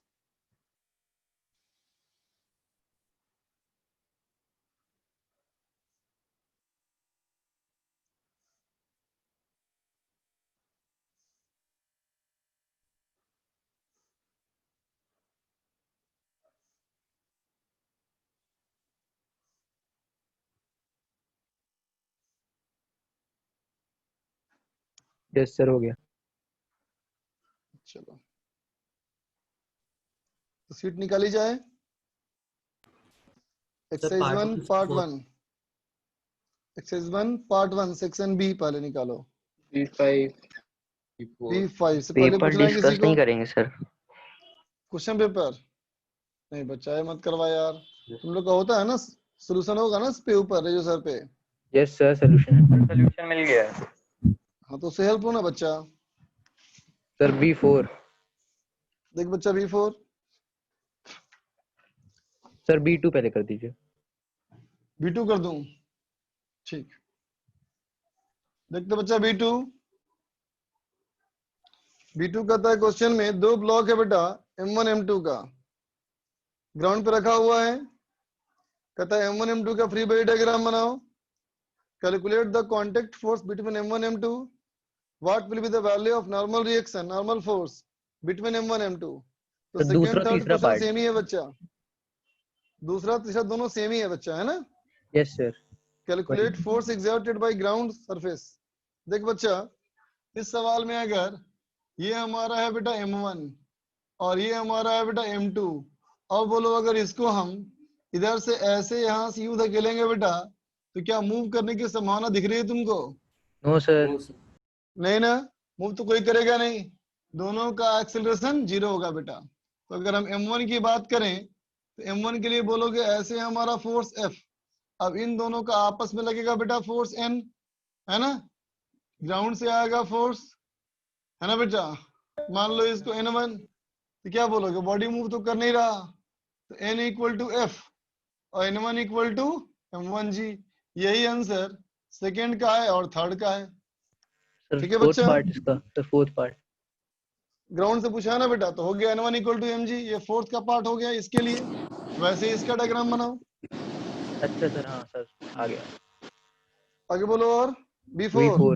यस सर हो गया। चलो तो सीट निकाली जाए। Exercise part 1 one, part four. 1, exercise 1 part 1 section B पहले निकालो। B5 B5 से पहले पेपर पूछ रहे हैं किसी डिस्कस को नहीं करेंगे सर। Question paper? नहीं बच्चा ये मत करवा यार, तुम लोग का होता है ना सोल्यूशन होगा ना इस पे ऊपर रेजो सर पे। यस सर सोल्यूशन मिल गया हाँ तो उससे हेल्प हो ना बच्चा। सर। B4 देख बच्चा B4, सर B2 पहले कर दीजिए। B2 कर दूं? ठीक, देखते बच्चा B2। B2 कहता है क्वेश्चन में दो ब्लॉक है बेटा M1 M2 का, ग्राउंड पे रखा हुआ है। कहता है M1 M2 का फ्री बॉडी डायग्राम बनाओ, calculate the contact force between M1 M2, what will be the value of normal reaction normal force between M1 M2। तो तो दूसरा सेकंड थर्ड तीसरा क्वेश्चन पार्ट। सेम ही है बच्चा, दूसरा तीसरा दोनों सेम ही है बच्चा, है ना। Yes sir. Calculate force exerted by ground surface. देख बच्चा इस सवाल में अगर ये हमारा है बेटा M1 और ये हमारा है बेटा M2, अब बोलो अगर इसको हम इधर से ऐसे यहाँ से यूं धकेलेंगे बेटा तो क्या मूव करने की संभावना दिख रही है तुमको? No sir. नहीं ना, मूव तो कोई करेगा नहीं, दोनों का एक्सेलरेशन 0 होगा बेटा। तो अगर हम M1 की बात करें तो M1 के लिए बोलोगे ऐसे हमारा फोर्स F, अब इन दोनों का आपस में लगेगा बेटा फोर्स N, है ना, ग्राउंड से आएगा फोर्स, है ना बेटा। मान लो इसको N1, तो क्या बोलोगे बॉडी मूव तो कर नहीं रहा, तो N इक्वल टू F, और n1 इक्वल टू m1g। यही आंसर सेकंड का है और थर्ड का है। सर ठीक है फोर्थ बच्चा, पार्ट इसका, सर फोर्थ पार्ट। ग्राउंड से पूछा ना बेटा, तो हो गया n1 इक्वल टू mg, ये फोर्थ का पार्ट हो गया इसके लिए। वैसे ही इसका डायग्राम बनाओ। अच्छा सर, हाँ सर आ गया। आगे बोलो। और B4 V4।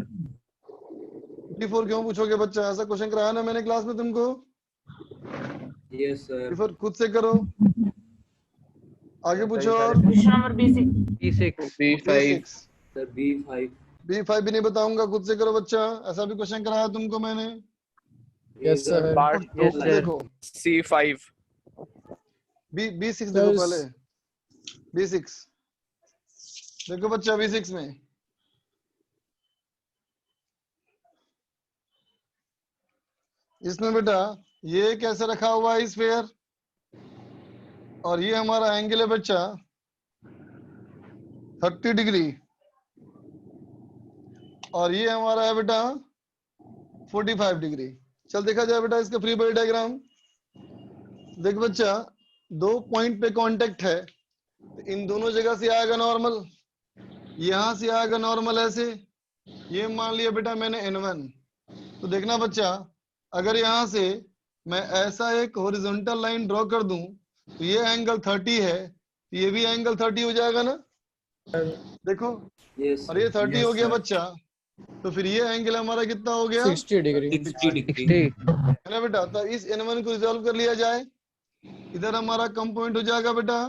B4 क्यों पूछोगे बच्चा? ऐसा क्वेश्चन कराया ना मैंने क्लास में तुमको। Yes sir. B4 खुद से करो। आगे पूछो। और question number B6। B6 sir B5। B5 भी नहीं बताऊंगा, खुद से करो बच्चा। ऐसा भी क्वेश्चन कराया तुमको मैंने। Yes, sir. Part Yes, sir. देखो C5। B6 देखो Sir, पहले। B6 देखो बच्चा। B6 में इसमें बेटा ये कैसे रखा हुआ है स्फीयर, और ये हमारा एंगल है बच्चा 30 डिग्री, और ये हमारा है बेटा 45 डिग्री। चल देखा जाए बेटा इसका फ्री बॉडी डायग्राम। देख बच्चा, दो पॉइंट पे कांटेक्ट है, तो इन दोनों जगह से आएगा नॉर्मल। यहां से आएगा नॉर्मल ऐसे। ये मान लिया बेटा मैंने n1। तो देखना बच्चा, अगर यहां से मैं ऐसा एक हॉरिजॉन्टल लाइन ड्रॉ कर दूं, तो ये एंगल 30 है, तो ये भी एंगल 30 हो जाएगा ना। देखो, यस और ये 30 हो गया बच्चा, तो फिर ये एंगल हमारा कितना हो गया? 60 degree. 60 डिग्री 60। है ना बेटा। तो इस n1 को रिजॉल्व कर लिया जाए। इधर हमारा कम पॉइंट हो जाएगा बेटा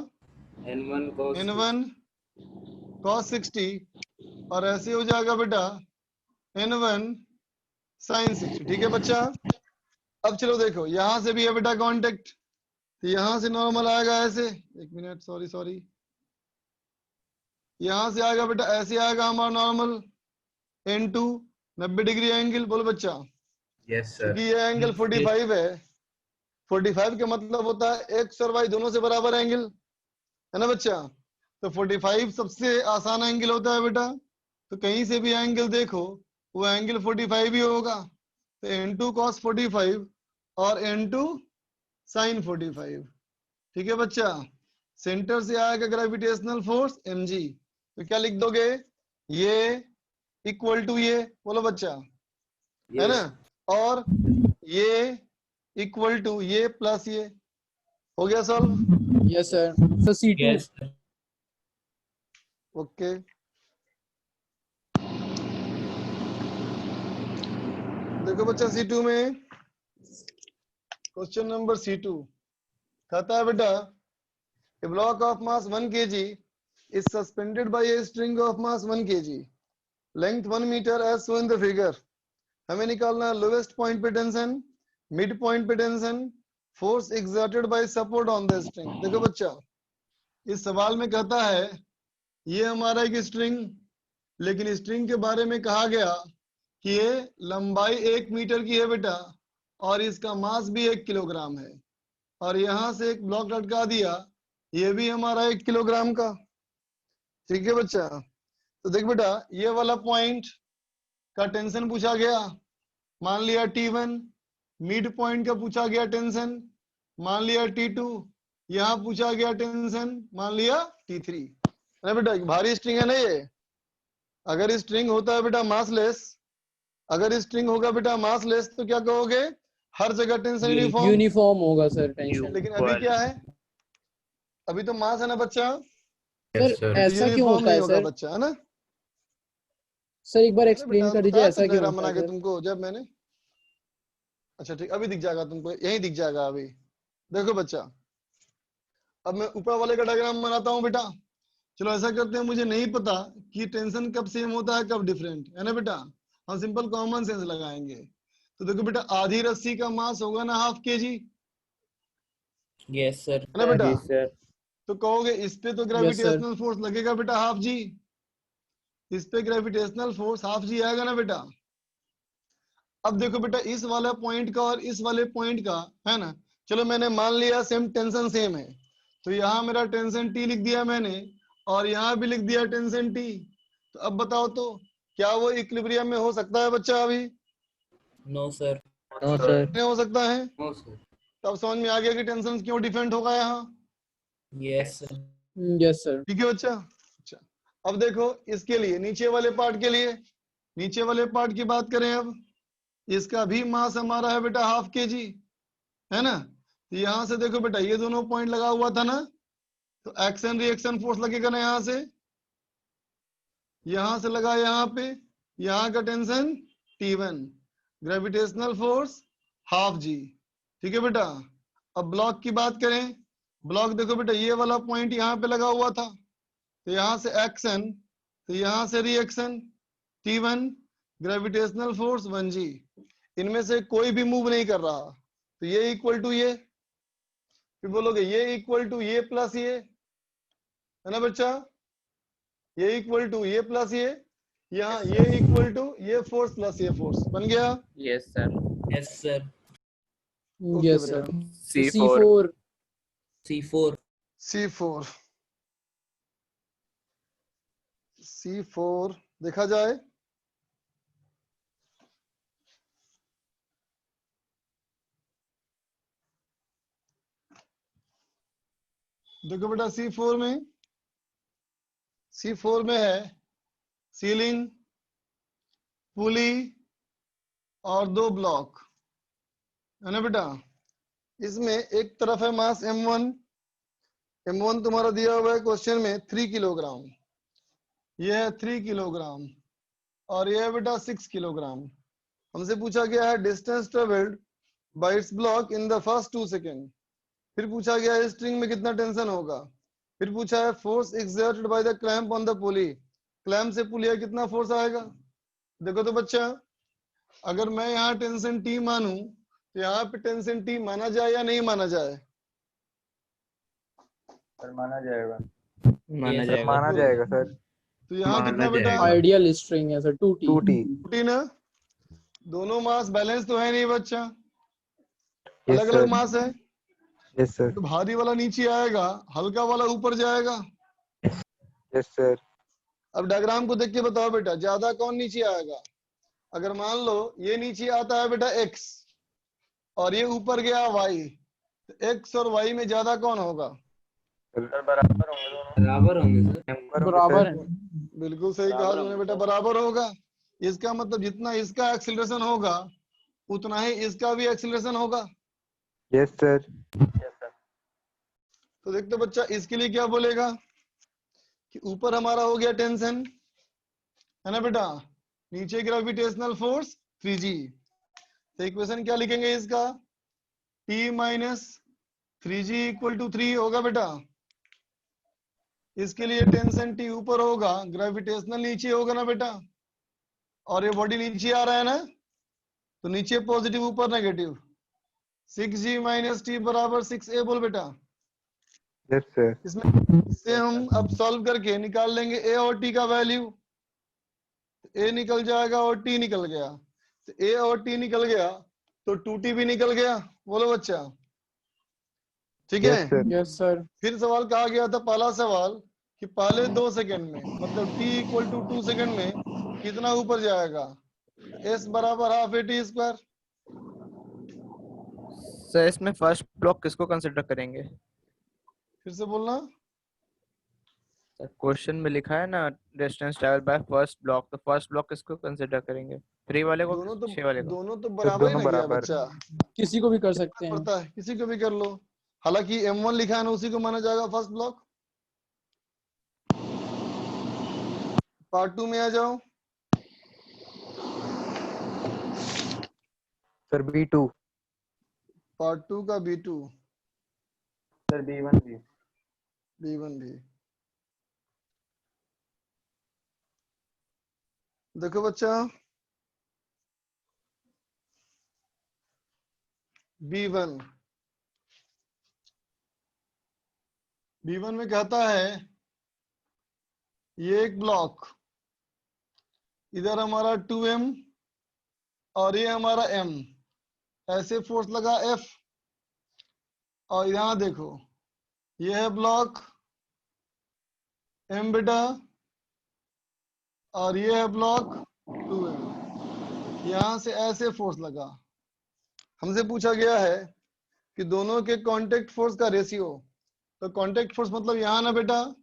n1 cos n1 cos 60, और ऐसे हो जाएगा बेटा n1 sin 60। ठीक है बच्चा। अब चलो देखो, यहां से भी है बेटा कांटेक्ट, तो यहां से नॉर्मल आएगा ऐसे। एक मिनट, सॉरी, यहां से आएगा बेटा ऐसे आएगा हमारा नॉर्मल n2 90 डिग्री एंगल। बोलो बच्चा। यस क्योंकि ये एंगल 45 है। 45 का मतलब होता है एक्स और वाई दोनों से बराबर एंगल, है ना बच्चा। तो 45 सबसे आसान एंगल होता है बेटा। तो कहीं से भी एंगल देखो, वो एंगल 45 ही होगा। तो n2 cos 45 और n2 sin 45। ठीक है बच्चा। सेंटर से आएगा ग्रेविटेशनल फोर्स mg, तो क्या लिख दोगे? ये इक्वल टू ये, बोलो बच्चा, है ना। और ये इक्वल टू ये प्लस ये। हो गया solve? Yes, sir. So C2. Yes sir. Okay. देखो बच्चा C2 में क्वेश्चन नंबर C2 कहता है बेटा, a block of mass 1 kg is suspended by a string of mass 1 kg, length 1 meter as shown in the figure। हमें निकालना है lowest point पे टेंशन, मिड पॉइंट पे tension, force exerted by support on the string. देखो बच्चा, इस सवाल में कहता है ये हमारा एक स्ट्रिंग, लेकिन स्ट्रिंग के बारे में कहा गया कि ये लंबाई 1 मीटर की है बेटा, और इसका मास भी 1 किलोग्राम है, और यहां से एक ब्लॉक लटका दिया, ये भी हमारा 1 किलोग्राम का। ठीक है बच्चा। तो देख बेटा, ये वाला पॉइंट का टेंशन पूछा गया, मान लिया T1। मिड पॉइंट का पूछा गया टेंशन, मान लिया T2। यहाँ पूछा गया टेंशन, मान लिया T3। अरे बेटा भारी स्ट्रिंग है ना ये। अगर स्ट्रिंग होता है बेटा मासलेस, अगर स्ट्रिंग होगा बेटा मासलेस, तो क्या कहोगे? हर जगह टेंशन यूनिफॉर्म। Uniform होगा sir tension. लेकिन अभी क्या है? अभी तो मास है ना बच्चा, Sir, ऐसा क्यों यूनिफॉर्म होता नहीं है होगा सर? बच्चा, है ना। सर एक बार अरे एक्सप्लेन बेटा कर दीजिए बताया ऐसा तो क्यों डायग्राम होता बना है के सर? तुमको, जब मैंने। अच्छा ठीक, अभी दिख जाएगा तुमको, यही दिख जाएगा अभी। देखो बच्चा, अब मैं ऊपर वाले का डायग्राम बनाता हूँ बेटा। चलो ऐसा करते हैं, मुझे नहीं पता कि टेंशन कब सेम होता है कब डिफरेंट, है ना बेटा। हम सिंपल कॉमन सेंस लगाएंगे। तो देखो बेटा, आधी रस्सी का मास होगा ना ½ kg, यस सर है ना बेटा। Yes, sir. तो कहोगे इस पे तो ग्रेविटेशनल फोर्स लगेगा बेटा ½ g, इस पे ग्रेविटेशनल फोर्स ½ g आएगा ना बेटा। अब देखो बेटा, इस वाला पॉइंट का और इस वाले पॉइंट का, है ना। चलो मैंने मान लिया सेम टेंशन सेम है, तो यहाँ मेरा टेंशन T लिख दिया मैंने, और यहाँ भी लिख दिया टेंशन T। तो अब बताओ तो क्या वो इक्विलिब्रियम में हो सकता है बच्चा? अभी नो सर नो सर। नहीं हो सकता है। No sir. तो अब समझ में आ गया कि टेंशन क्यों डिफरेंट होगा यहाँ। Yes sir yes sir. ठीक है बच्चा। अच्छा अब देखो इसके लिए नीचे वाले पार्ट के लिए, नीचे वाले पार्ट की बात करें अब, इसका भी मास हमारा है बेटा 1/2 kg, है ना। तो यहां से देखो बेटा ये दोनों पॉइंट लगा हुआ था ना, तो एक्शन रिएक्शन फोर्स लगेगा ना यहां से लगा यहाँ पे, यहाँ का tension T1, gravitational force 1/2 g। ठीक है बेटा। अब ब्लॉक की बात करें, ब्लॉक देखो बेटा ये वाला पॉइंट यहाँ पे लगा हुआ था, तो यहाँ से एक्शन, तो यहाँ से reaction T1, gravitational force 1 g। इनमें से कोई भी मूव नहीं कर रहा, तो ये इक्वल टू ये, फिर बोलोगे ये इक्वल टू ये प्लस ये, है ना बच्चा, ये इक्वल टू ये प्लस ये, यहाँ ये इक्वल टू ये फोर्स प्लस ये फोर्स, बन गया। Yes sir. Yes sir. Yes sir. C4 C4 C4 C4 देखा जाए, देखो बेटा C4 में है सीलिंग, पुली और 2 ब्लॉक, है ना बेटा। इसमें एक तरफ है मास M1 तुम्हारा दिया हुआ है क्वेश्चन में 3 किलोग्राम, ये है 3 किलोग्राम, और ये है बेटा 6 किलोग्राम। हमसे पूछा गया है distance travelled by it's block in the first 2 second. फिर पूछा गया है स्ट्रिंग में कितना टेंशन होगा। फिर पूछा है force exerted by the clamp on the pulley, clamp से पुलिया कितना फोर्स आएगा। देखो तो बच्चा, अगर मैं यहाँ टेंशन T मानूं तो यहाँ पे टेंशन T माना जाए या नहीं माना जाए। माना जाएगा। माना जाएगा सर। तो यहाँ कितना बेटा, आइडियल स्ट्रिंग है सर 2T। 2T ना। दोनों मास बैलेंस तो है नहीं बच्चा, अलग अलग मास है। Yes sir. तो भारी वाला नीचे आएगा, हल्का वाला ऊपर जाएगा। Yes sir. अब डायग्राम को देख के बताओ बेटा ज्यादा कौन नीचे आएगा। अगर मान लो ये नीचे आता है बेटा x और ये ऊपर गया y, तो x और y में ज्यादा कौन होगा। बराबर होंगे सर। बराबर है। बिल्कुल सही कहा तुमने बेटा, बराबर होगा। इसका मतलब जितना इसका एक्सीलरेशन होगा उतना ही इसका भी एक्सीलरेशन होगा। Yes sir. तो देखते बच्चा इसके लिए क्या बोलेगा कि ऊपर हमारा हो गया टेंशन, है ना बेटा, नीचे ग्रेविटेशनल फोर्स 3g। तो इक्वेशन क्या लिखेंगे इसका, T minus 3g equal to 3 होगा बेटा। इसके लिए टेंशन T ऊपर होगा, ग्रेविटेशनल नीचे होगा ना बेटा, और ये बॉडी नीचे आ रहा है ना, तो नीचे पॉजिटिव ऊपर नेगेटिव। 6g माइनस T बराबर 6a बोल बेटा। Yes sir. इससे हम अब सॉल्व करके निकाल लेंगे a और t का वैल्यू। a निकल जाएगा और t निकल गया, तो a और t निकल गया तो 2t भी निकल गया। बोलो बच्चा, ठीक है। Yes sir. फिर सवाल कहा गया था, पहला सवाल कि पहले 2 सेकंड में, मतलब t इक्वल टू 2 सेकंड में कितना ऊपर जाएगा। s बराबर half a t square. Sir इसमें फर्स्ट ब्लॉक किसको कंसीडर करेंगे। फिर से बोलना। क्वेश्चन में लिखा है ना distance travel by first block, तो फर्स्ट ब्लॉक किसको कंसीडर करेंगे, 3 वाले को, 6 वाले को। दोनों तो बराबर ही ना गया बच्चा, किसी को भी कर सकते हैं। पड़ता है किसी को भी कर लो। हालांकि M1 लिखा है ना, उसी को माना जाएगा फर्स्ट ब्लॉक। पार्ट 2 में आ जाओ। Sir B2। पार्ट 2 का B2। सर B1 भी। B1 भी। देखो बच्चा, B1 में कहता है ये एक ब्लॉक, इधर हमारा 2m और ये हमारा m, ऐसे फोर्स लगा F, और यहां देखो ये है ब्लॉक m बेटा, और ये है ब्लॉक 2m। यहां से ऐसे फोर्स लगा। हमसे पूछा गया है कि दोनों के कांटेक्ट फोर्स का रेशियो, तो कांटेक्ट फोर्स मतलब यहाँ ना बेटा,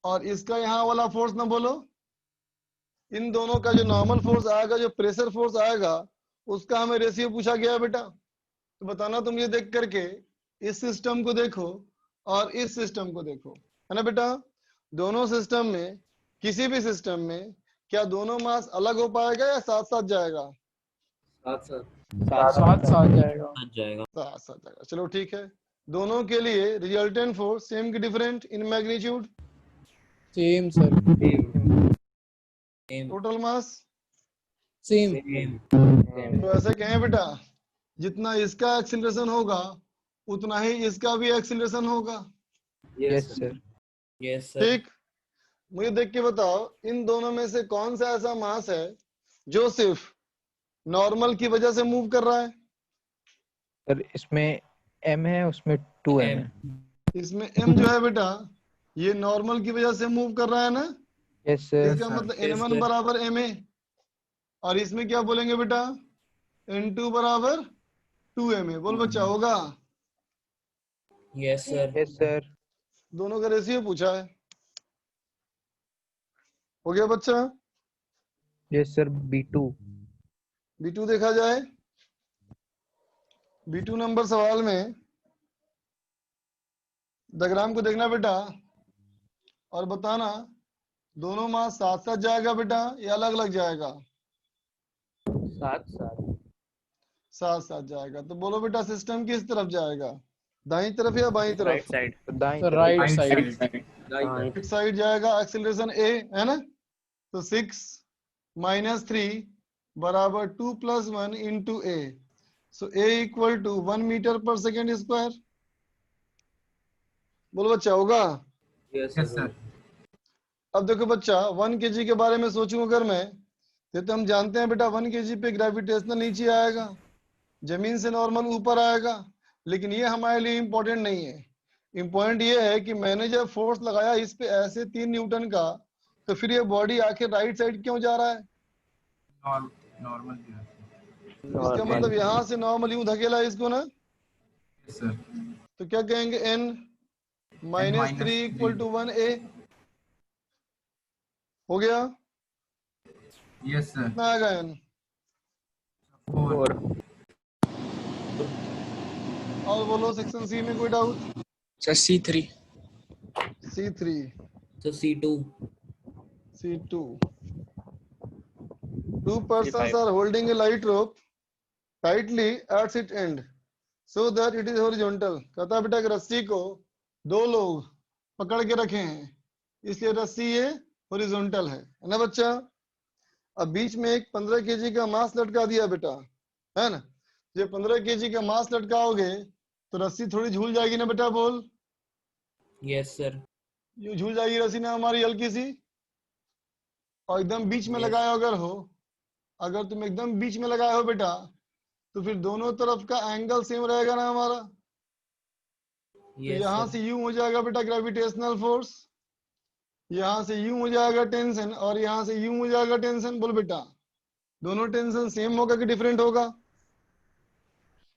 और इसका यहाँ वाला फोर्स ना बोलो, इन दोनों का जो नॉर्मल फोर्स आएगा, जो प्रेशर फोर्स आएगा, उसका हमें रेशियो पूछा गया बेटा। तो बताना तुम ये देख करके, इस सिस्टम को देखो और इस सिस्टम को देखो, है ना बेटा। दोनों सिस्टम में, किसी भी सिस्टम में क्या दोनों मास अलग हो पाएगा या साथ साथ जाएगा? साथ साथ साथ साथ जाएगा। आ जाएगा। साथ साथ जाएगा। चलो ठीक है, दोनों के लिए रिजल्टेंट फोर्स सेम की different in magnitude? Same sir. Total mass same. तो ऐसे कहें बेटा, जितना इसका एक्सीलरेशन होगा उतना ही इसका भी एक्सीलरेशन होगा। Yes sir. Yes sir. ठीक, मुझे देख के बताओ, इन दोनों में से कौन सा ऐसा मास है जो सिर्फ नॉर्मल की वजह से मूव कर रहा है? सर इसमें m है, उसमें 2m है। इसमें m जो है बेटा, ये नॉर्मल की वजह से मूव कर रहा है ना? Yes sir. इसका मतलब n1 बराबर ma, और इसमें क्या बोलेंगे बेटा, n2 बराबर 2ma। बोल बच्चा, होगा? Yes sir. Yes sir. दोनों का रेशियो पूछा है, हो गया बच्चा? Yes sir. B2 देखा जाए। B2 नंबर सवाल में डायग्राम को देखना बेटा और बताना, दोनों मास साथ साथ जाएगा बेटा या अलग अलग जाएगा? साथ साथ। साथ साथ जाएगा। तो बोलो बेटा, सिस्टम किस तरफ जाएगा, दाईं तरफ या बाईं तरफ? Right side. दाईं सर तरफ। Right side. राइट साइड जाएगा। एक्सीलरेशन a है ना, तो 6 - 3 बराबर 2 + 1 × a। सो a = 1 मीटर पर सेकेंड स्क्वायर। बोलो बच्चा, होगा? Yes sir. अब देखो बच्चा, 1 kg के बारे में सोचूं अगर मैं, तो हम जानते हैं बेटा 1 kg पे ग्रेविटेशनल नीचे आएगा, जमीन से नॉर्मल ऊपर आएगा। लेकिन ये हमारे लिए इम्पोर्टेंट नहीं है। इम्पोर्टेंट ये है कि मैंने जब फोर्स लगाया इस पे ऐसे 3 न्यूटन का, तो फिर ये बॉडी आखिर राइट साइड क्यों जा रहा है? नॉर्मल इसका मतलब यहाँ से नॉर्मल यूं धकेला है इसको ना, तो क्या कहेंगे, n - 3 = 1a। हो गया? Yes sir. कितना आएगा n? 4। और बोलो सेक्शन सी में कोई doubt? Sir C3। C3 sir C2। C2 Two persons are holding a light rope tightly at its end so that it is horizontal। कहता है बेटा कि रस्सी को 2 लोग पकड़ के रखे हैं, इसलिए रस्सी ये हॉरिजॉन्टल है ना बच्चा। अब बीच में एक 15 kg का मास लटका दिया बेटा, है ना। जब 15 kg का मास लटकाओगे तो रस्सी थोड़ी झूल जाएगी ना बेटा, बोल। Yes sir. ये झूल जाएगी रस्सी ना हमारी, हल्की सी। और एकदम बीच में लगाया अगर हो, अगर तुम एकदम बीच में लगाए हो बेटा, तो फिर दोनों तरफ का एंगल सेम रहेगा ना हमारा। तो यहाँ से यूं हो जाएगा बेटा ग्रेविटेशनल फोर्स, यहाँ से यूं हो जाएगा टेंशन, और यहाँ से यूं हो जाएगा टेंशन। बोल बेटा, दोनों टेंशन सेम होगा कि डिफरेंट होगा?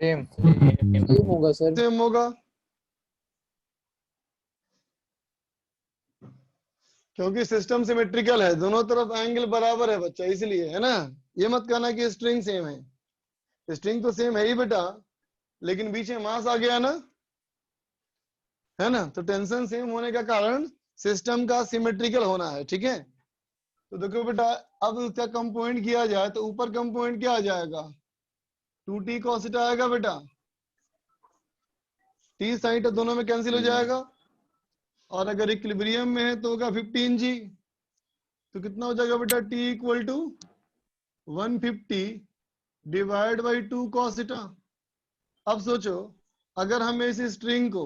सेम। सेम होगा सर। सेम होगा, क्योंकि सिस्टम सिमेट्रिकल है, दोनों तरफ एंगल बराबर है बच्चा, इसलिए, है ना। ये मत कहना कि स्ट्रिंग सेम है, स्ट्रिंग तो सेम है ही बेटा, लेकिन बीच में मास आ गया ना, है ना। तो टेंशन सेम होने का कारण सिस्टम का सिमेट्रिकल होना है, ठीक है। तो देखो बेटा, अब उसका कंपोनेंट किया जाए तो ऊपर कंपोनेंट क्या आ जाएगा, 2t cos θ आएगा बेटा। t sin θ दोनों में कैंसिल हो जाएगा, और अगर इक्विलिब्रियम में है तो होगा 15g। तो कितना हो जाएगा बेटा, t = 150 / 2 cos θ। अब सोचो, अगर हमें इस स्ट्रिंग को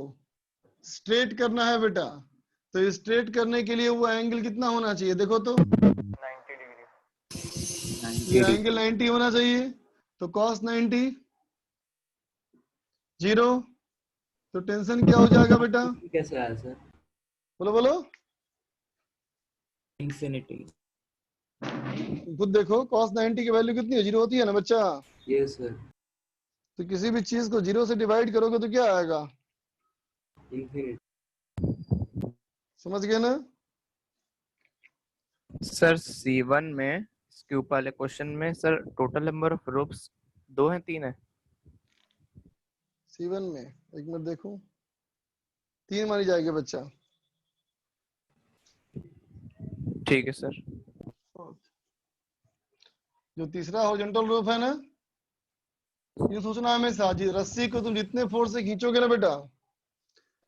स्ट्रेट करना है बेटा, तो स्ट्रेट करने के लिए वो एंगल कितना होना चाहिए, देखो तो 90 डिग्री। ये एंगल 90 होना चाहिए। तो cos 90 0, तो टेंशन क्या हो जाएगा बेटा, कैसे आया सर? बोलो बोलो, इंफिनिटी। खुद देखो cos 90 की वैल्यू कितनी है, 0 होती है ना बच्चा। Yes sir. तो किसी भी चीज को 0 से डिवाइड करोगे तो क्या आएगा, इन्फिनिटी। समझ गए ना? सर C1 में स्क्यूब वाले क्वेश्चन में सर टोटल नंबर ऑफ रूप्स 2 है 3 है? C1 में एक मिनट देखो, 3 मानी जाएगी बच्चा। ठीक है सर। जो तीसरा हॉरिजॉन्टल रूप है ना, ये सोचना हमेशा जी, रस्सी को तुम जितने फोर्स से खींचोगे ना बेटा,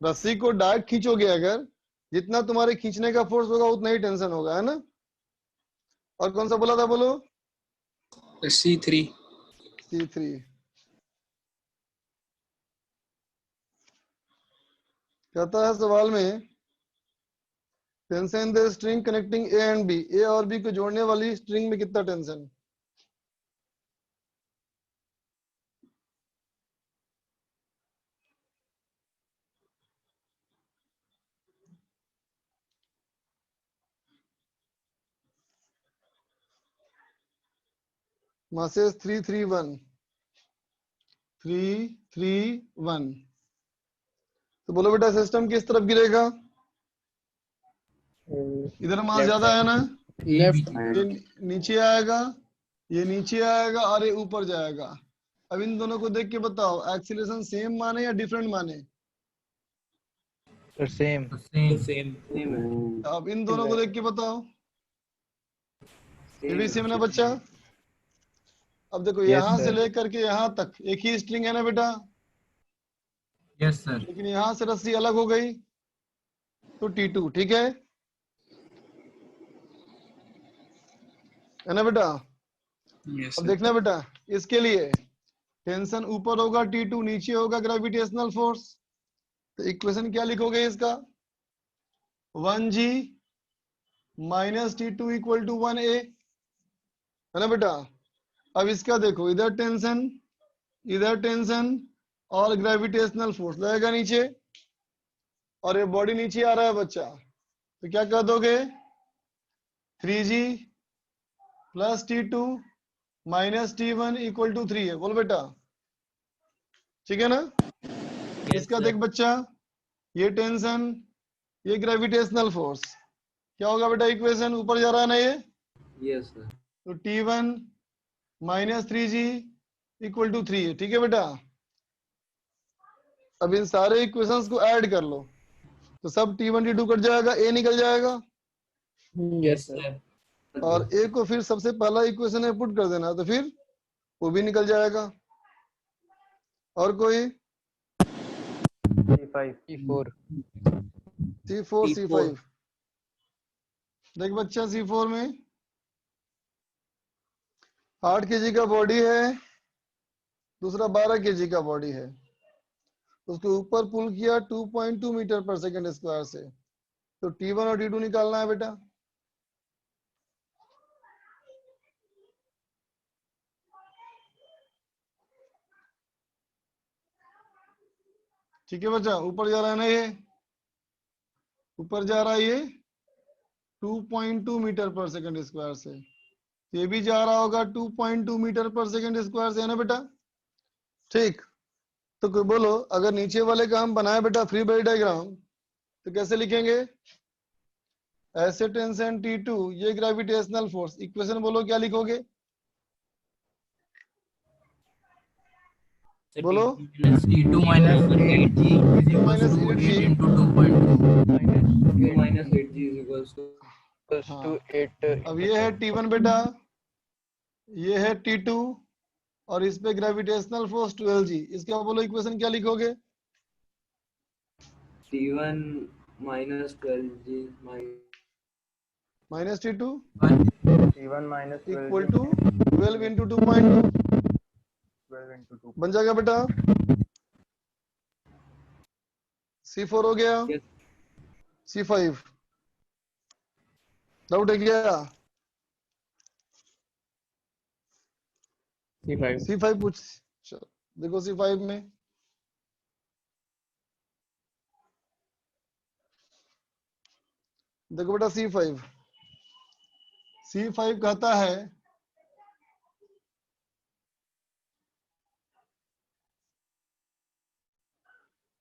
रस्सी को डायरेक्ट खींचोगे अगर, जितना तुम्हारे खींचने का फोर्स होगा उतना ही टेंशन होगा, है ना? और कौन सा बोला था, बोलो? C3। C3। कहता है सवाल में, tension the string connecting A and B, A और बी को जोड़ने वाली स्ट्रिंग में कितना टेंशन? मासेस 331 331। तो बोलो बेटा सिस्टम किस तरफ गिरेगा? इधर मास ज्यादा है ना, लेफ्ट। ये नीचे आएगा, ये नीचे आएगा और ये ऊपर जाएगा। अब इन दोनों को देख के बताओ, एक्सीलरेशन सेम माने या डिफरेंट माने? Sir same. सेम। अब इन दोनों को देख के बताओ, ये भी सेम ना बच्चा? अब देखो Yes, यहाँ से sir. लेकर के यहाँ तक एक ही स्ट्रिंग है ना बेटा, यस सर। लेकिन यहाँ से रस्सी अलग हो गई तो T2, ठीक है ना बेटा? यस अब सर। देखना बेटा, इसके लिए टेंशन ऊपर होगा T2, नीचे होगा ग्रेविटेशनल फोर्स। तो इक्वेशन क्या लिखोगे इसका? 1G minus T2 equal to 1A, है ना बेटा? अब इसका देखो, इधर टेंशन और ग्रेविटेशनल फोर्स लगेगा नीचे, और ये बॉडी नीचे आ रहा है बच्चा, तो क्या कर दोगे? 3G plus T2 minus T1 equal to 3 है। बोल बेटा, ठीक है ना? इसका देख बच्चा, ये टेंशन, ये ग्रेविटेशनल फोर्स, क्या होगा बेटा? इक्वेशन ऊपर जा रहा है ना ये, यस सर। तो T1 minus 3G equal to 3 है, ठीक है बेटा? अब इन सारे इक्वेशंस को ऐड कर लो, तो सब T1 T2 कट जाएगा, A निकल जाएगा, यस सर। और A को फिर सबसे पहला इक्वेशन में पुट कर देना, तो फिर वो भी निकल जाएगा। और कोई? C4। C5। देख बच्चा, C4 में 8 kg का बॉडी है, दूसरा 12 kg का बॉडी है, उसको ऊपर पुल किया 2.2 मीटर पर सेकंड स्क्वायर से, तो T1 और T2 निकालना है बेटा। ठीक है बच्चा, ऊपर जा रहा है ना ये, ऊपर जा रहा है ये 2.2 मीटर पर सेकंड स्क्वायर से, ये भी जा रहा होगा 2.2 मीटर पर सेकंड स्क्वायर से, है ना बेटा? ठीक, तो कोई बोलो, अगर नीचे वाले का हम बनाए बेटा फ्री बॉडी डायग्राम, तो कैसे लिखेंगे? ऐसे टेंशन T2, ये ग्रेविटेशनल फोर्स, इक्वेशन बोलो क्या लिखोगे? बोलो। T2 minus 8G is equals minus to 8G 8 into 2.2 minus 8G is equals to 8। अब ये है T1 बेटा, ये है T2, और इस पे ग्रेविटेशनल फोर्स 12G, इसका बोलो इक्वेशन क्या लिखोगे? T1 minus 12G minus T2 T1 minus equal to 12 into 2.2, 12 into 2. बन जाएगा बेटा। C4 हो गया। Yes. C5 डाउट है क्या? C5 पूछ, देखो C5 में देखो बेटा, C5 कहता है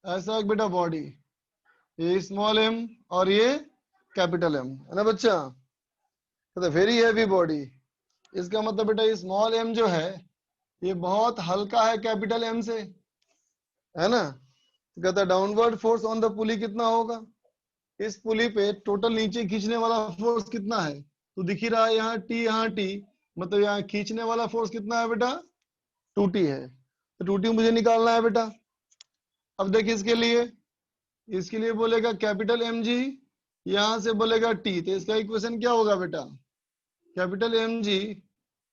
ऐसा एक बेटा बॉडी, ये स्मॉल एम और ये कैपिटल एम, है ना बच्चा। तो वेरी हैवी बॉडी, इसका मतलब बेटा ये स्मॉल एम जो है ये बहुत हल्का है कैपिटल एम से, है ना। तो कहता है डाउनवर्ड फोर्स ऑन द पुली कितना होगा, इस पुली पे टोटल नीचे खींचने वाला फोर्स कितना है, तो दिख ही रहा है यहाँ टी, यहाँ टी, मतलब यहाँ खींचने वाला फोर्स कितना है बेटा 2t है। तो 2t मुझे निकालना है बेटा। अब देखिए इसके लिए बोलेगा कैपिटल एम जी, यहां से बोलेगा टी, तो इसका इक्वेशन क्या होगा बेटा, capital M G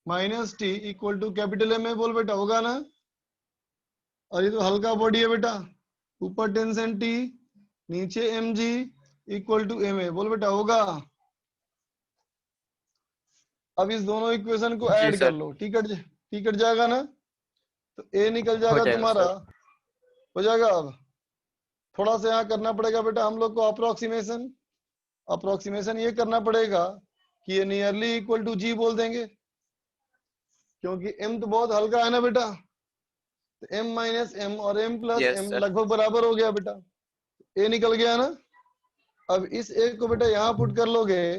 minus T equal to capital M A, बोल बेटा होगा ना। और ये तो हल्का बॉडी है बेटा, ऊपर टेंशन टी, नीचे M G equal to M A, बोल बेटा होगा। अब इस दोनों इक्वेशन को ऐड कर लो, टी कट जाएगा ना, तो ए निकल जाएगा तुम्हारा, हो जाएगा। अब थोड़ा सा यहाँ करना पड़ेगा बेटा हम लोग को अप्रोक्सीमेशन ये करना पड़ेगा कि ये नियरली इक्वल टू जी बोल देंगे, क्योंकि m तो बहुत हल्का है ना बेटा। तो m माइनस एम और m प्लस एम लगभग बराबर हो गया बेटा, a निकल गया ना। अब इस a को बेटा यहाँ पुट कर लोगे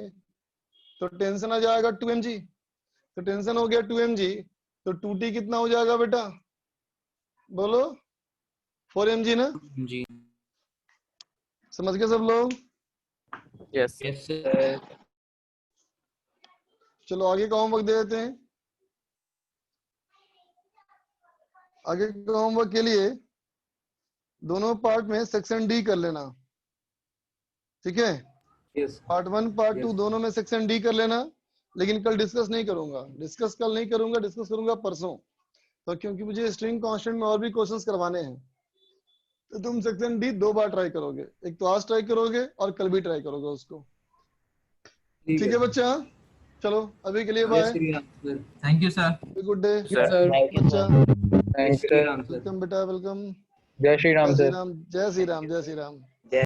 तो टेंशन आ जाएगा 2mg, तो टेंशन हो गया 2mg, तो 2t कितना हो जाएगा बेटा, बोलो 4mg ना जी। समझ गए सब लोग। Yes Yes, sir. चलो आगे का होमवर्क दे देते हैं। आगे का होमवर्क के लिए दोनों पार्ट में सेक्शन डी कर लेना, ठीक है। यस पार्ट 1 पार्ट 2 दोनों में सेक्शन डी कर लेना, लेकिन कल डिस्कस नहीं करूंगा, डिस्कस करूंगा परसों, तो क्योंकि मुझे स्ट्रिंग कांस्टेंट में और भी क्वेश्चंस करवाने हैं। तो तुम सेक्शन डी 2 बार ट्राई करोगे, एक तो आज ट्राई करोगे और कल भी ट्राई करोगे उसको, ठीक है बच्चा। चलो अभी के लिए bye, thank you sir. Good day बच्चा, थैंक्स सर। वेलकम बेटा वेलकम। जय श्री राम जय श्री सर। राम, जय श्री राम, जय श्री राम।